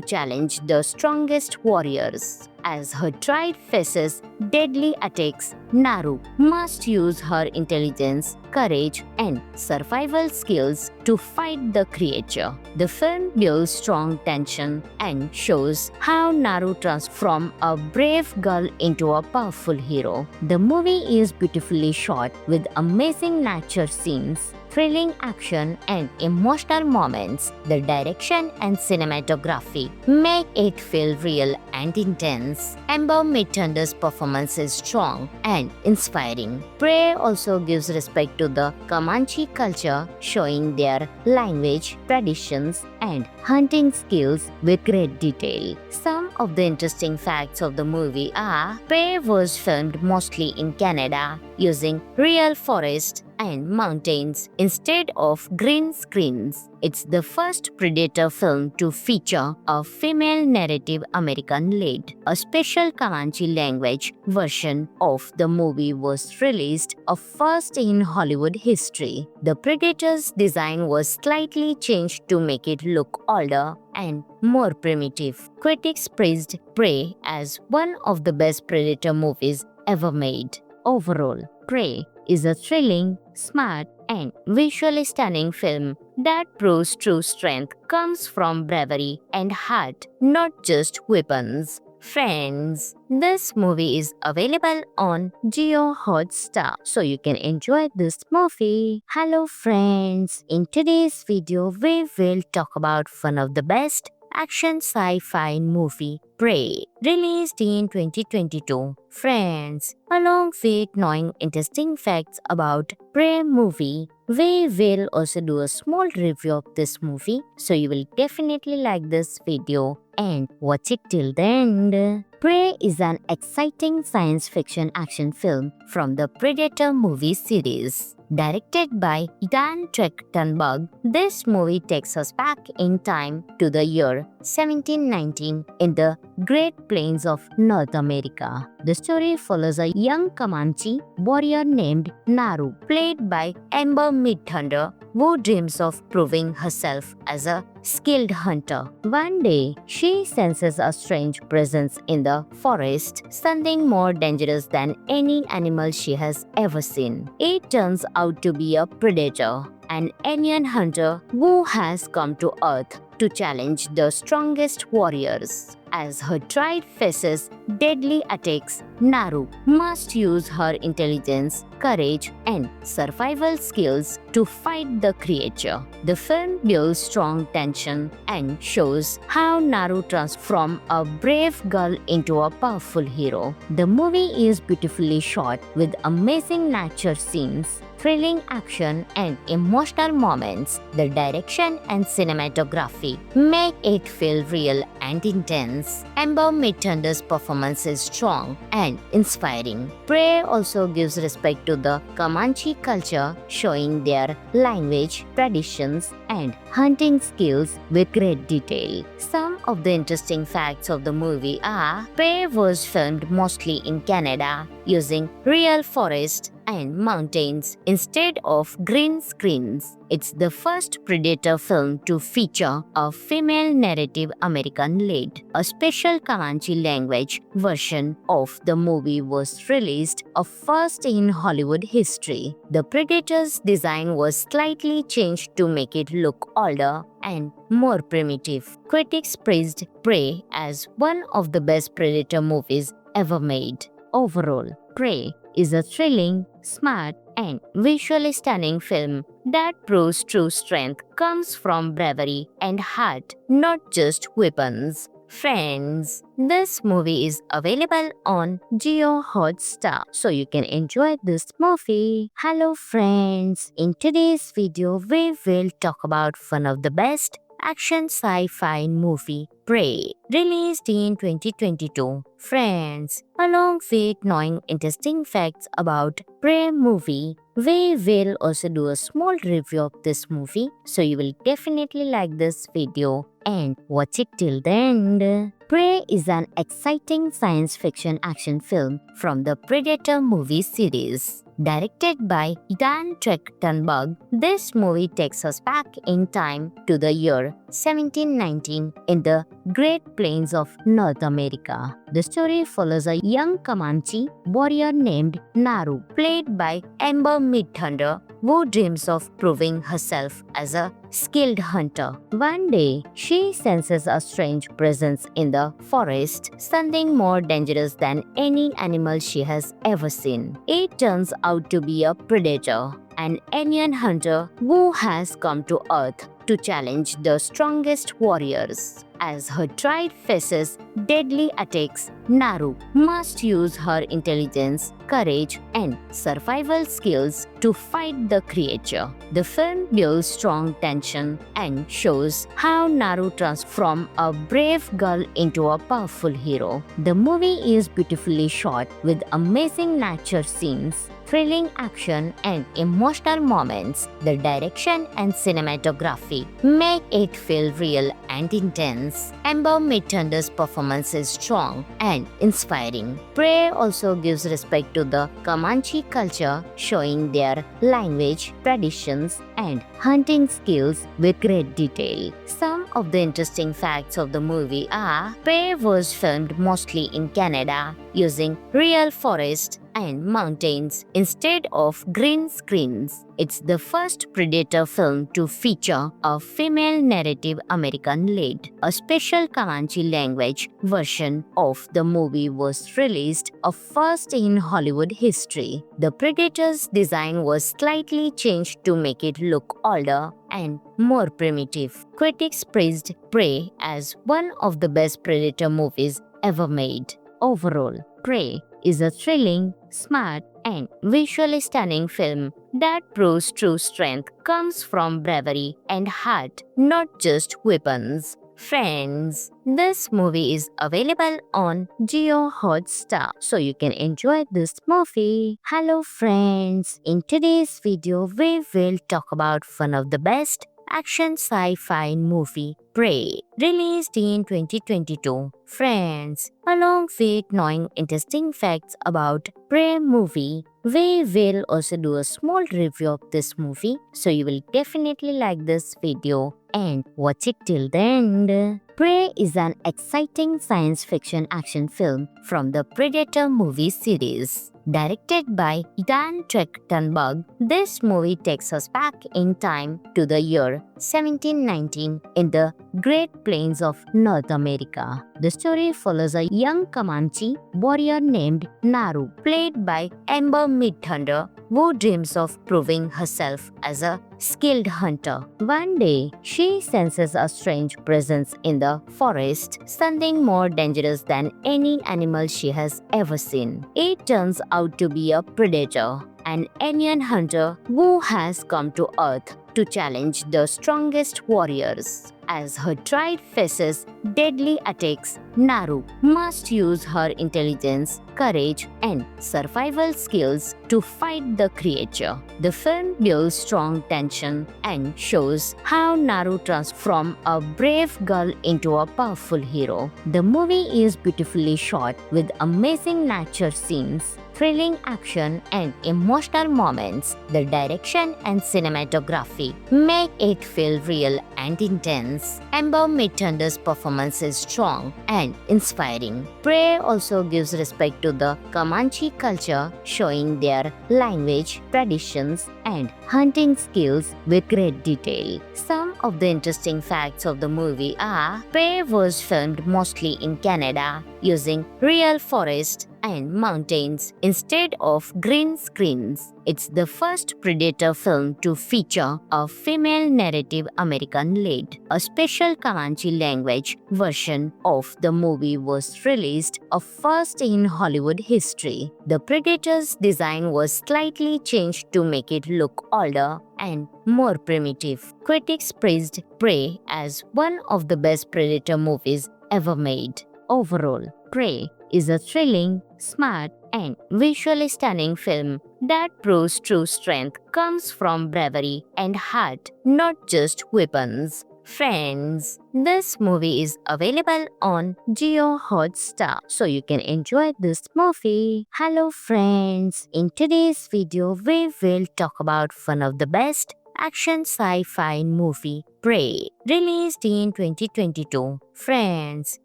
challenge the strongest warriors. As her tribe faces deadly attacks, Naru must use her intelligence, courage, and survival skills to fight the creature. The film builds strong tension and shows how Naru transforms a brave girl into a powerful hero. The movie is beautifully shot with amazing nature scenes, thrilling action, and emotional moments. The direction and cinematography make it feel real and intense. Amber Midthunder's performance is strong and inspiring. Prey also gives respect to the Comanche culture, showing their language, traditions, and hunting skills with great detail. Some of the interesting facts of the movie are Prey was filmed mostly in Canada using real forests and mountains instead of green screens. It's the first Predator film to feature a female narrative American lead. A special Comanche language version of the movie was released, a first in Hollywood history. The Predator's design was slightly changed to make it look older and more primitive. Critics praised Prey as one of the best Predator movies ever made. Overall, Prey is a thrilling, smart, and visually stunning film that proves true strength comes from bravery and heart, not just weapons. Friends, this movie is available on Jio Hotstar, so you can enjoy this movie. Hello friends, in today's video we will talk about one of the best action sci-fi movie, Prey, released in 2022. Friends, along with knowing interesting facts about Prey movie, we will also do a small review of this movie, so you will definitely like this video and watch it till the end. Prey is an exciting science fiction action film from the Predator movie series. Directed by Dan Trachtenberg, this movie takes us back in time to the year 1719 in the Great Plains of North America. The story follows a young Comanche warrior named Naru, played by Amber Midthunder, who dreams of proving herself as a skilled hunter. One day, she senses a strange presence in the forest, something more dangerous than any animal she has ever seen. It turns out to be a predator, an alien hunter who has come to Earth to challenge the strongest warriors. as her tribe faces deadly attacks. Naru must use her intelligence, courage, and survival skills to fight the creature. The film builds strong tension and shows how Naru transforms from a brave girl into a powerful hero. The movie is beautifully shot with amazing nature scenes, thrilling action, and emotional moments. The direction and cinematography make it feel real and intense. Amber Midthunder's performance is strong and inspiring. Prey also gives respect to the Comanche culture, showing their language, traditions, and hunting skills with great detail. Some of the interesting facts of the movie are: Prey was filmed mostly in Canada using real forests and mountains instead of green screens. It's the first Predator film to feature a female narrative American lead. A special Comanche language version of the movie was released, a first in Hollywood history. The Predator's design was slightly changed to make it look older and more primitive. Critics praised Prey as one of the best Predator movies ever made. Overall, Prey is a thrilling, smart, and visually stunning film that proves true strength comes from bravery and heart, not just weapons. Friends, this movie is available on Jio Hotstar, so you can enjoy this movie. Hello friends, in today's video we will talk about one of the best action sci-fi movie, Prey, released in 2022. Friends, along with knowing interesting facts about Prey movie, we will also do a small review of this movie, so you will definitely like this video and watch it till the end. Prey is an exciting science fiction action film from the Predator movie series. Directed by Dan Trachtenberg, this movie takes us back in time to the year 1719 in the Great Plains of North America. The story follows a young Comanche warrior named Naru, played by Amber Midthunder, who dreams of proving herself as a skilled hunter. One day, she senses a strange presence in the forest, something more dangerous than any animal she has ever seen. It turns out to be a predator, an alien hunter who has come to Earth to challenge the strongest warriors. As her tribe faces deadly attacks, Naru must use her intelligence, courage, and survival skills to fight the creature. The film builds strong tension and shows how Naru transforms from a brave girl into a powerful hero. The movie is beautifully shot with amazing nature scenes, thrilling action, and emotional moments. The direction and cinematography make it feel real and intense. Amber Midthunder's performance is strong and inspiring. Prey also gives respect to the Comanche culture, showing their language, traditions, and hunting skills with great detail. Some of the interesting facts of the movie are: Prey was filmed mostly in Canada using real forests and mountains instead of green screens. It's the first Predator film to feature a female narrative American lead. A special Comanche language version of the movie was released, a first in Hollywood history. The Predator's design was slightly changed to make it look older and more primitive. Critics praised Prey as one of the best Predator movies ever made. Overall, Prey is a thrilling, smart, and visually stunning film that proves true strength comes from bravery and heart, not just weapons. Friends, this movie is available on Jio Hotstar, so you can enjoy this movie. Hello friends, in today's video we will talk about one of the best action sci-fi movie, Prey, released in 2022. Friends, along with knowing interesting facts about Prey movie, we will also do a small review of this movie, so you will definitely like this video and watch it till the end. Prey is an exciting science fiction action film from the Predator movie series. Directed by Dan Trachtenberg, this movie takes us back in time to the year 1719 in the Great Plains of North America. The story follows a young Comanche warrior named Naru, played by Amber Midthunder, who dreams of proving herself as a skilled hunter. One day, she senses a strange presence in the forest, something more dangerous than any animal she has ever seen. It turns out to be a predator, an alien hunter who has come to Earth to challenge the strongest warriors. As her tribe faces deadly attacks, Naru must use her intelligence, courage, and survival skills to fight the creature. The film builds strong tension and shows how Naru transforms from a brave girl into a powerful hero. The movie is beautifully shot with amazing nature scenes, thrilling action, and emotional moments. The direction and cinematography make it feel real and intense. Amber Midthunder's performance is strong and inspiring. Prey also gives respect to the Comanche culture, showing their language, traditions, and hunting skills with great detail. Some of the interesting facts of the movie are: Prey was filmed mostly in Canada using real forests and mountains instead of green screens. It's the first Predator film to feature a female narrative American lead. A special Comanche language version of the movie was released, a first in Hollywood history. The Predator's design was slightly changed to make it look older and more primitive. Critics praised Prey as one of the best Predator movies ever made. Overall, Prey is a thrilling, smart, and visually stunning film that proves true strength comes from bravery and heart, not just weapons. Friends, this movie is available on Jio Hotstar, so you can enjoy this movie. Hello friends, in today's video we will talk about one of the best action sci-fi movie, Prey, released in 2022. Friends,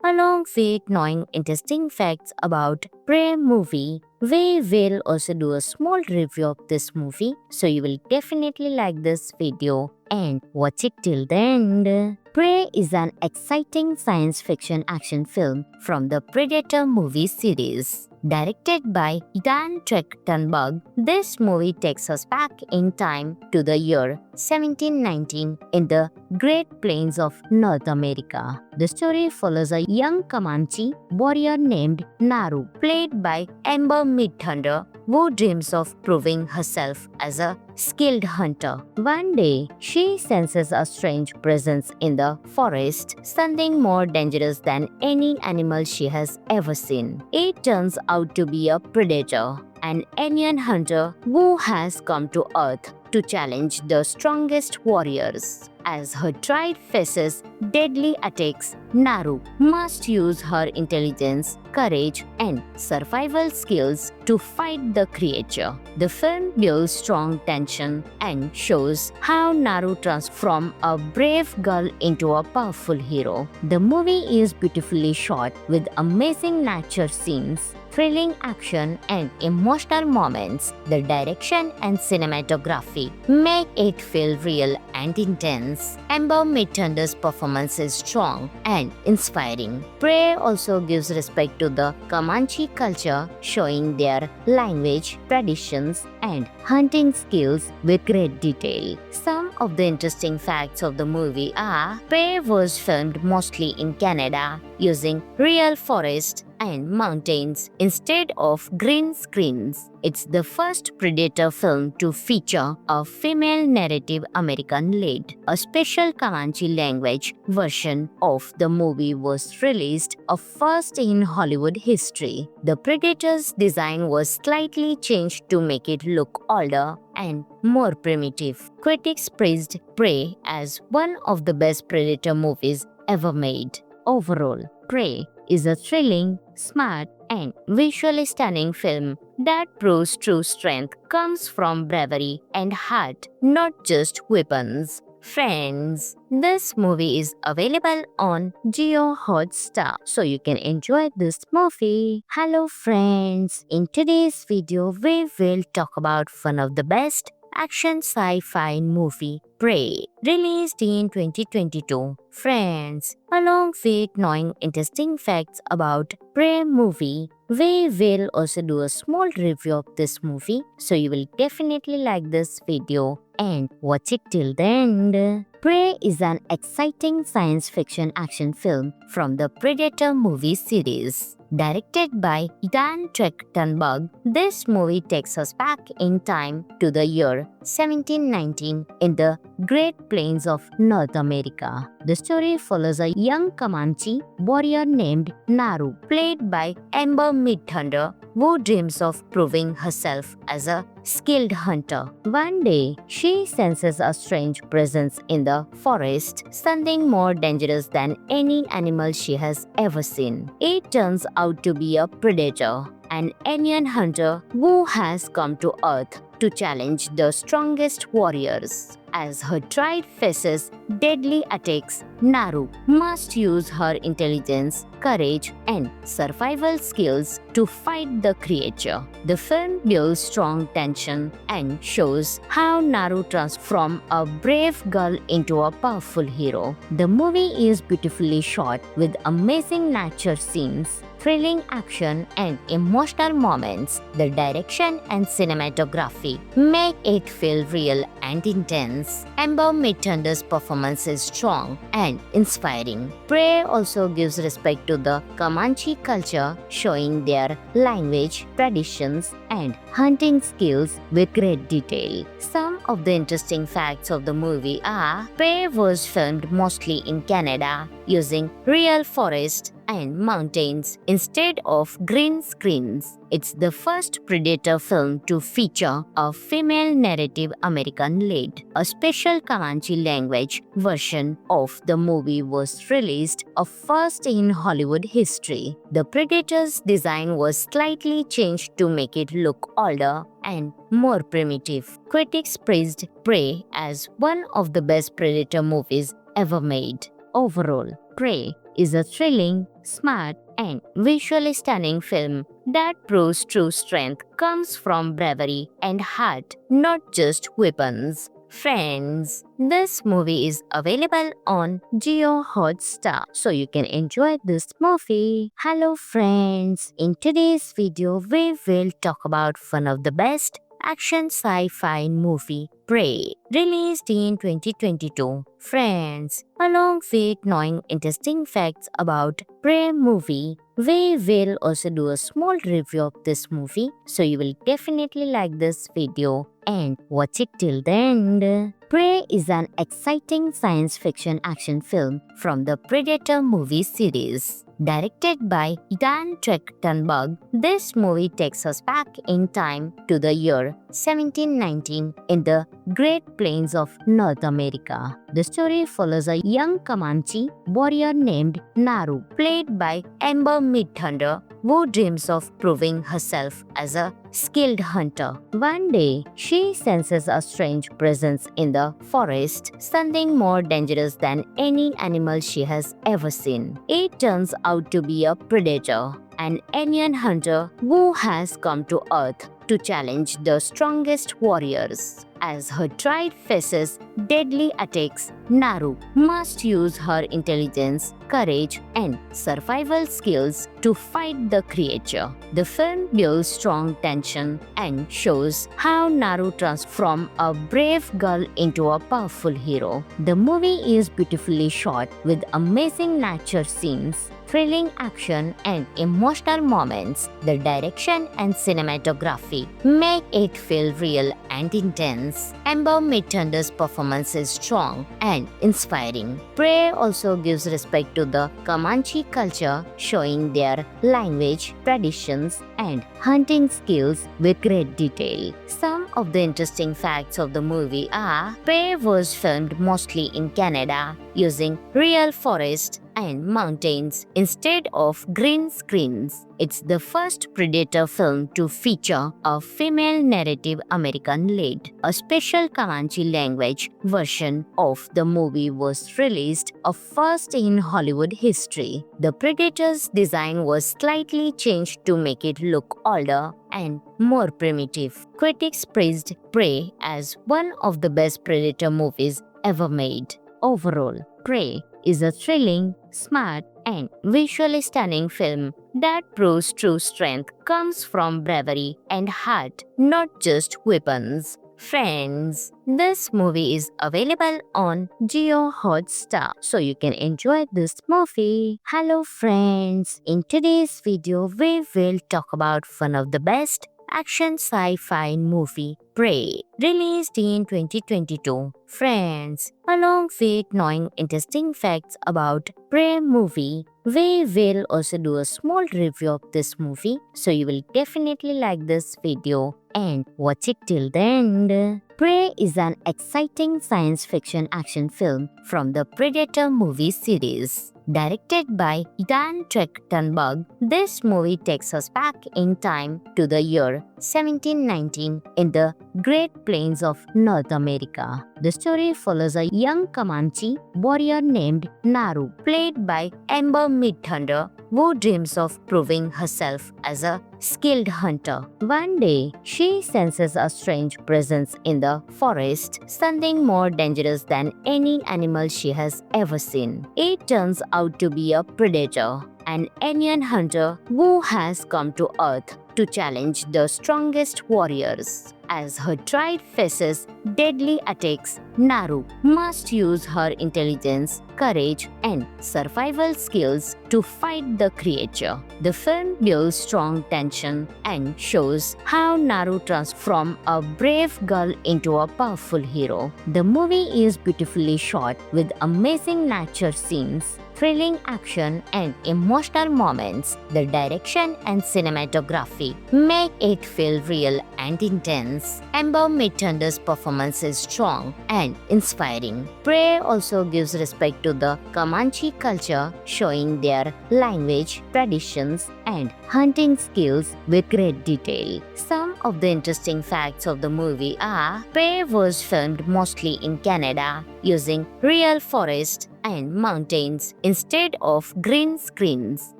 along with knowing interesting facts about Prey movie, we will also do a small review of this movie, so you will definitely like this video and watch it till the end. Prey is an exciting science fiction action film from the Predator movie series. Directed by Dan Trachtenberg, this movie takes us back in time to the year 1719 in the Great Plains of North America. The story follows a young Comanche warrior named Naru, played by Amber Midthunder, who dreams of proving herself as a skilled hunter. One day, she senses a strange presence in the forest, something more dangerous than any animal she has ever seen. It turns out to be a predator, an alien hunter who has come to Earth to challenge the strongest warriors. As her tribe faces deadly attacks, Naru must use her intelligence, courage, and survival skills to fight the creature. The film builds strong tension and shows how Naru transforms from a brave girl into a powerful hero. The movie is beautifully shot with amazing nature scenes, thrilling action, and emotional moments. The direction and cinematography make it feel real and intense. Amber Midthunder's performance is strong and inspiring. Prey also gives respect to the Comanche culture, showing their language, traditions, and hunting skills with great detail. Some of the interesting facts of the movie are: Prey was filmed mostly in Canada using real forests and mountains instead of green screens. It's the first Predator film to feature a female narrative American lead. A special Comanche language version of the movie was released, a first in Hollywood history. The Predator's design was slightly changed to make it look older and more primitive. Critics praised Prey as one of the best Predator movies ever made. Overall, Prey is a thrilling, smart, and visually stunning film that proves true strength comes from bravery and heart, not just weapons. Friends, this movie is available on Jio Hotstar, so you can enjoy this movie. Hello friends, in today's video we will talk about one of the best action sci-fi movie, Prey, released in 2022. Friends, along with knowing interesting facts about Prey movie, we will also do a small review of this movie, so you will definitely like this video and watch it till the end. Prey is an exciting science fiction action film from the Predator movie series. Directed by Dan Trachtenberg, this movie takes us back in time to the year 1719 in the Great Plains of North America. The story follows a young Comanche warrior named Naru, played by Amber Midthunder, who dreams of proving herself as a skilled hunter. One day, she senses a strange presence in the forest, something more dangerous than any animal she has ever seen. It turns out to be a predator, an alien hunter who has come to Earth to challenge the strongest warriors. As her tribe faces deadly attacks, Naru must use her intelligence, courage, and survival skills to fight the creature. The film builds strong tension and shows how Naru transforms a brave girl into a powerful hero. The movie is beautifully shot with amazing nature scenes, thrilling action, and emotional moments. The direction and cinematography make it feel real and intense. Amber Midthunder's performance is strong and inspiring. Prey also gives respect to the Comanche culture, showing their language, traditions, and hunting skills with great detail. Some of the interesting facts of the movie are: Prey was filmed mostly in Canada using real forests and mountains instead of green screens. It's the first Predator film to feature a female narrative American lead. A special Comanche language version of the movie was released, a first in Hollywood history. The Predator's design was slightly changed to make it look older and more primitive. Critics praised Prey as one of the best Predator movies ever made. Overall, Prey is a thrilling, smart, and visually stunning film that proves true strength comes from bravery and heart, not just weapons. Friends, this movie is available on Jio Hotstar, so you can enjoy this movie. Hello friends, in today's video we will talk about one of the best action sci-fi movie, Prey, released in 2022. Friends, along with knowing interesting facts about Prey movie, we will also do a small review of this movie, so you will definitely like this video and watch it till the end. Prey is an exciting science fiction action film from the Predator movie series. Directed by Dan Trachtenberg, this movie takes us back in time to the year 1719 in the Great Plains of North America. The story follows a young Comanche warrior named Naru, played by Amber Midthunder, who dreams of proving herself as a skilled hunter. One day, she senses a strange presence in the forest, something more dangerous than any animal she has ever seen. It turns out to be a predator, an alien hunter who has come to Earth to challenge the strongest warriors. As her tribe faces deadly attacks, Naru must use her intelligence, courage, and survival skills to fight the creature. The film builds strong tension and shows how Naru transforms a brave girl into a powerful hero. The movie is beautifully shot with amazing nature scenes, thrilling action, and emotional moments. The direction and cinematography make it feel real and intense. Amber Midthunder's performance is strong and inspiring. Prey also gives respect to the Comanche culture, showing their language, traditions, and hunting skills with great detail. Some of the interesting facts of the movie are: Prey was filmed mostly in Canada using real forests and mountains instead of green screens. It's the first Predator film to feature a female narrative American lead. A special Comanche language version of the movie was released, a first in Hollywood history. The Predator's design was slightly changed to make it look older and more primitive. Critics praised Prey as one of the best Predator movies ever made. Overall, Prey is a thrilling, smart, and visually stunning film that proves true strength comes from bravery and heart, not just weapons. Friends, this movie is available on Geo Hotstar, so you can enjoy this movie. Hello friends, in today's video we will talk about one of the best action sci-fi movie, Prey, released in 2022. Friends, along with knowing interesting facts about Prey movie, we will also do a small review of this movie, so you will definitely like this video and watch it till the end. Prey is an exciting science fiction action film from the Predator movie series. Directed by Dan Trachtenberg, this movie takes us back in time to the year 1719 in the Great Plains of North America. The story follows a young Comanche warrior named Naru, played by Amber Midthunder, who dreams of proving herself as a skilled hunter. One day, she senses a strange presence in the forest, something more dangerous than any animal she has ever seen. It turns out to be a predator, an alien hunter who has come to Earth to challenge the strongest warriors. As her tribe faces deadly attacks, Naru must use her intelligence, courage, and survival skills to fight the creature. The film builds strong tension and shows how Naru transforms from a brave girl into a powerful hero. The movie is beautifully shot with amazing nature scenes, thrilling action, and emotional moments. The direction and cinematography make it feel real and intense. Amber Midthunder's performance is strong and inspiring. Prey also gives respect to the Comanche culture, showing their language, traditions, and hunting skills with great detail. Some of the interesting facts of the movie are: Prey was filmed mostly in Canada using real forests and mountains instead of green screens.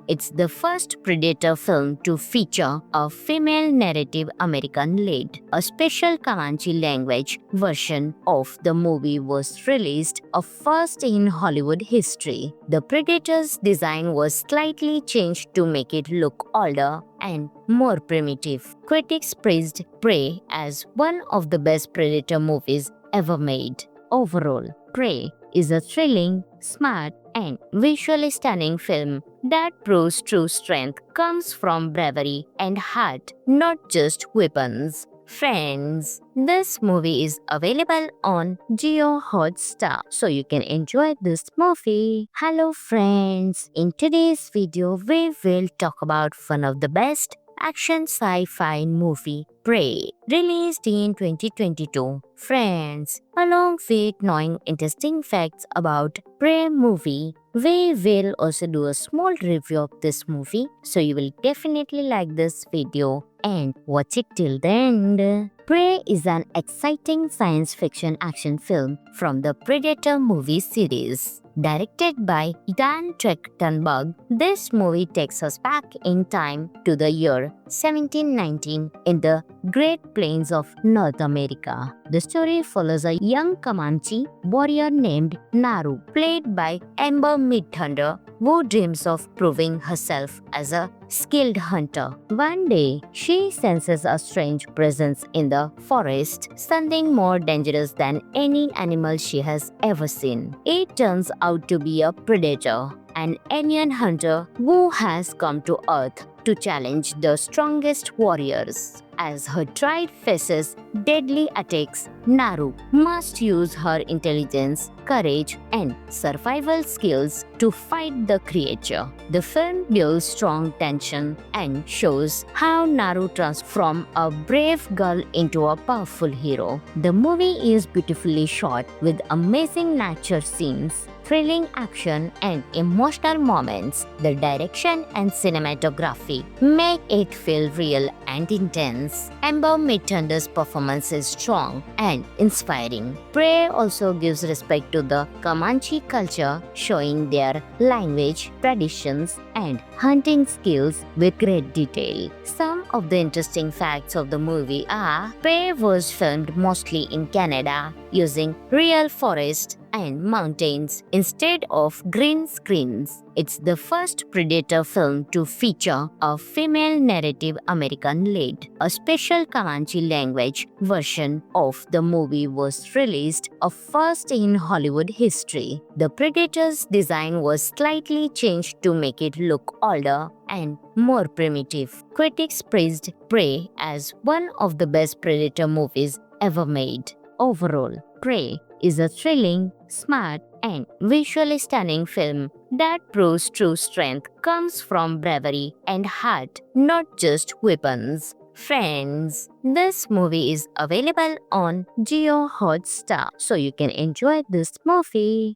It's the first Predator film to feature a female narrative American lead. A special Comanche language version of the movie was released, a first in Hollywood history. The Predator's design was slightly changed to make it look older and more primitive. Critics praised Prey as one of the best Predator movies ever made. Overall, Prey is a thrilling, smart, and visually stunning film that proves true strength comes from bravery and heart, not just weapons. Friends, this movie is available on Geo Hotstar, so you can enjoy this movie. Hello friends, in today's video we will talk about one of the best action sci-fi movie, Prey, released in 2022. Friends, along with knowing interesting facts about Prey movie, we will also do a small review of this movie, so you will definitely like this video and watch it till the end. Prey is an exciting science fiction action film from the Predator movie series. Directed by Dan Trachtenberg, this movie takes us back in time to the year 1719 in the Great Plains of North America. The story follows a young Comanche warrior named Naru, played by Amber Midthunder, who dreams of proving herself as a skilled hunter. One day, she senses a strange presence in the forest, something more dangerous than any animal she has ever seen. It turns out to be a predator, an alien hunter who has come to Earth to challenge the strongest warriors. As her tribe faces deadly attacks, Naru must use her intelligence, courage, and survival skills to fight the creature. The film builds strong tension and shows how Naru transforms from a brave girl into a powerful hero. The movie is beautifully shot with amazing nature scenes, thrilling action, and emotional moments. The direction and cinematography make it feel real and intense. Amber Midthunder's performance is strong and inspiring. Prey also gives respect to the Comanche culture, showing their language, traditions, and hunting skills with great detail. Some of the interesting facts of the movie are Prey was filmed mostly in Canada using real forests and mountains instead of green screens. It's the first Predator film to feature a female narrative American lead. A special Comanche language version of the movie was released, a first in Hollywood history. The Predator's design was slightly changed to make it look older and more primitive. Critics praised Prey as one of the best Predator movies ever made. Overall, Prey is a thrilling, smart, and visually stunning film that proves true strength comes from bravery and heart, not just weapons. Friends, this movie is available on Jio Hotstar, so you can enjoy this movie.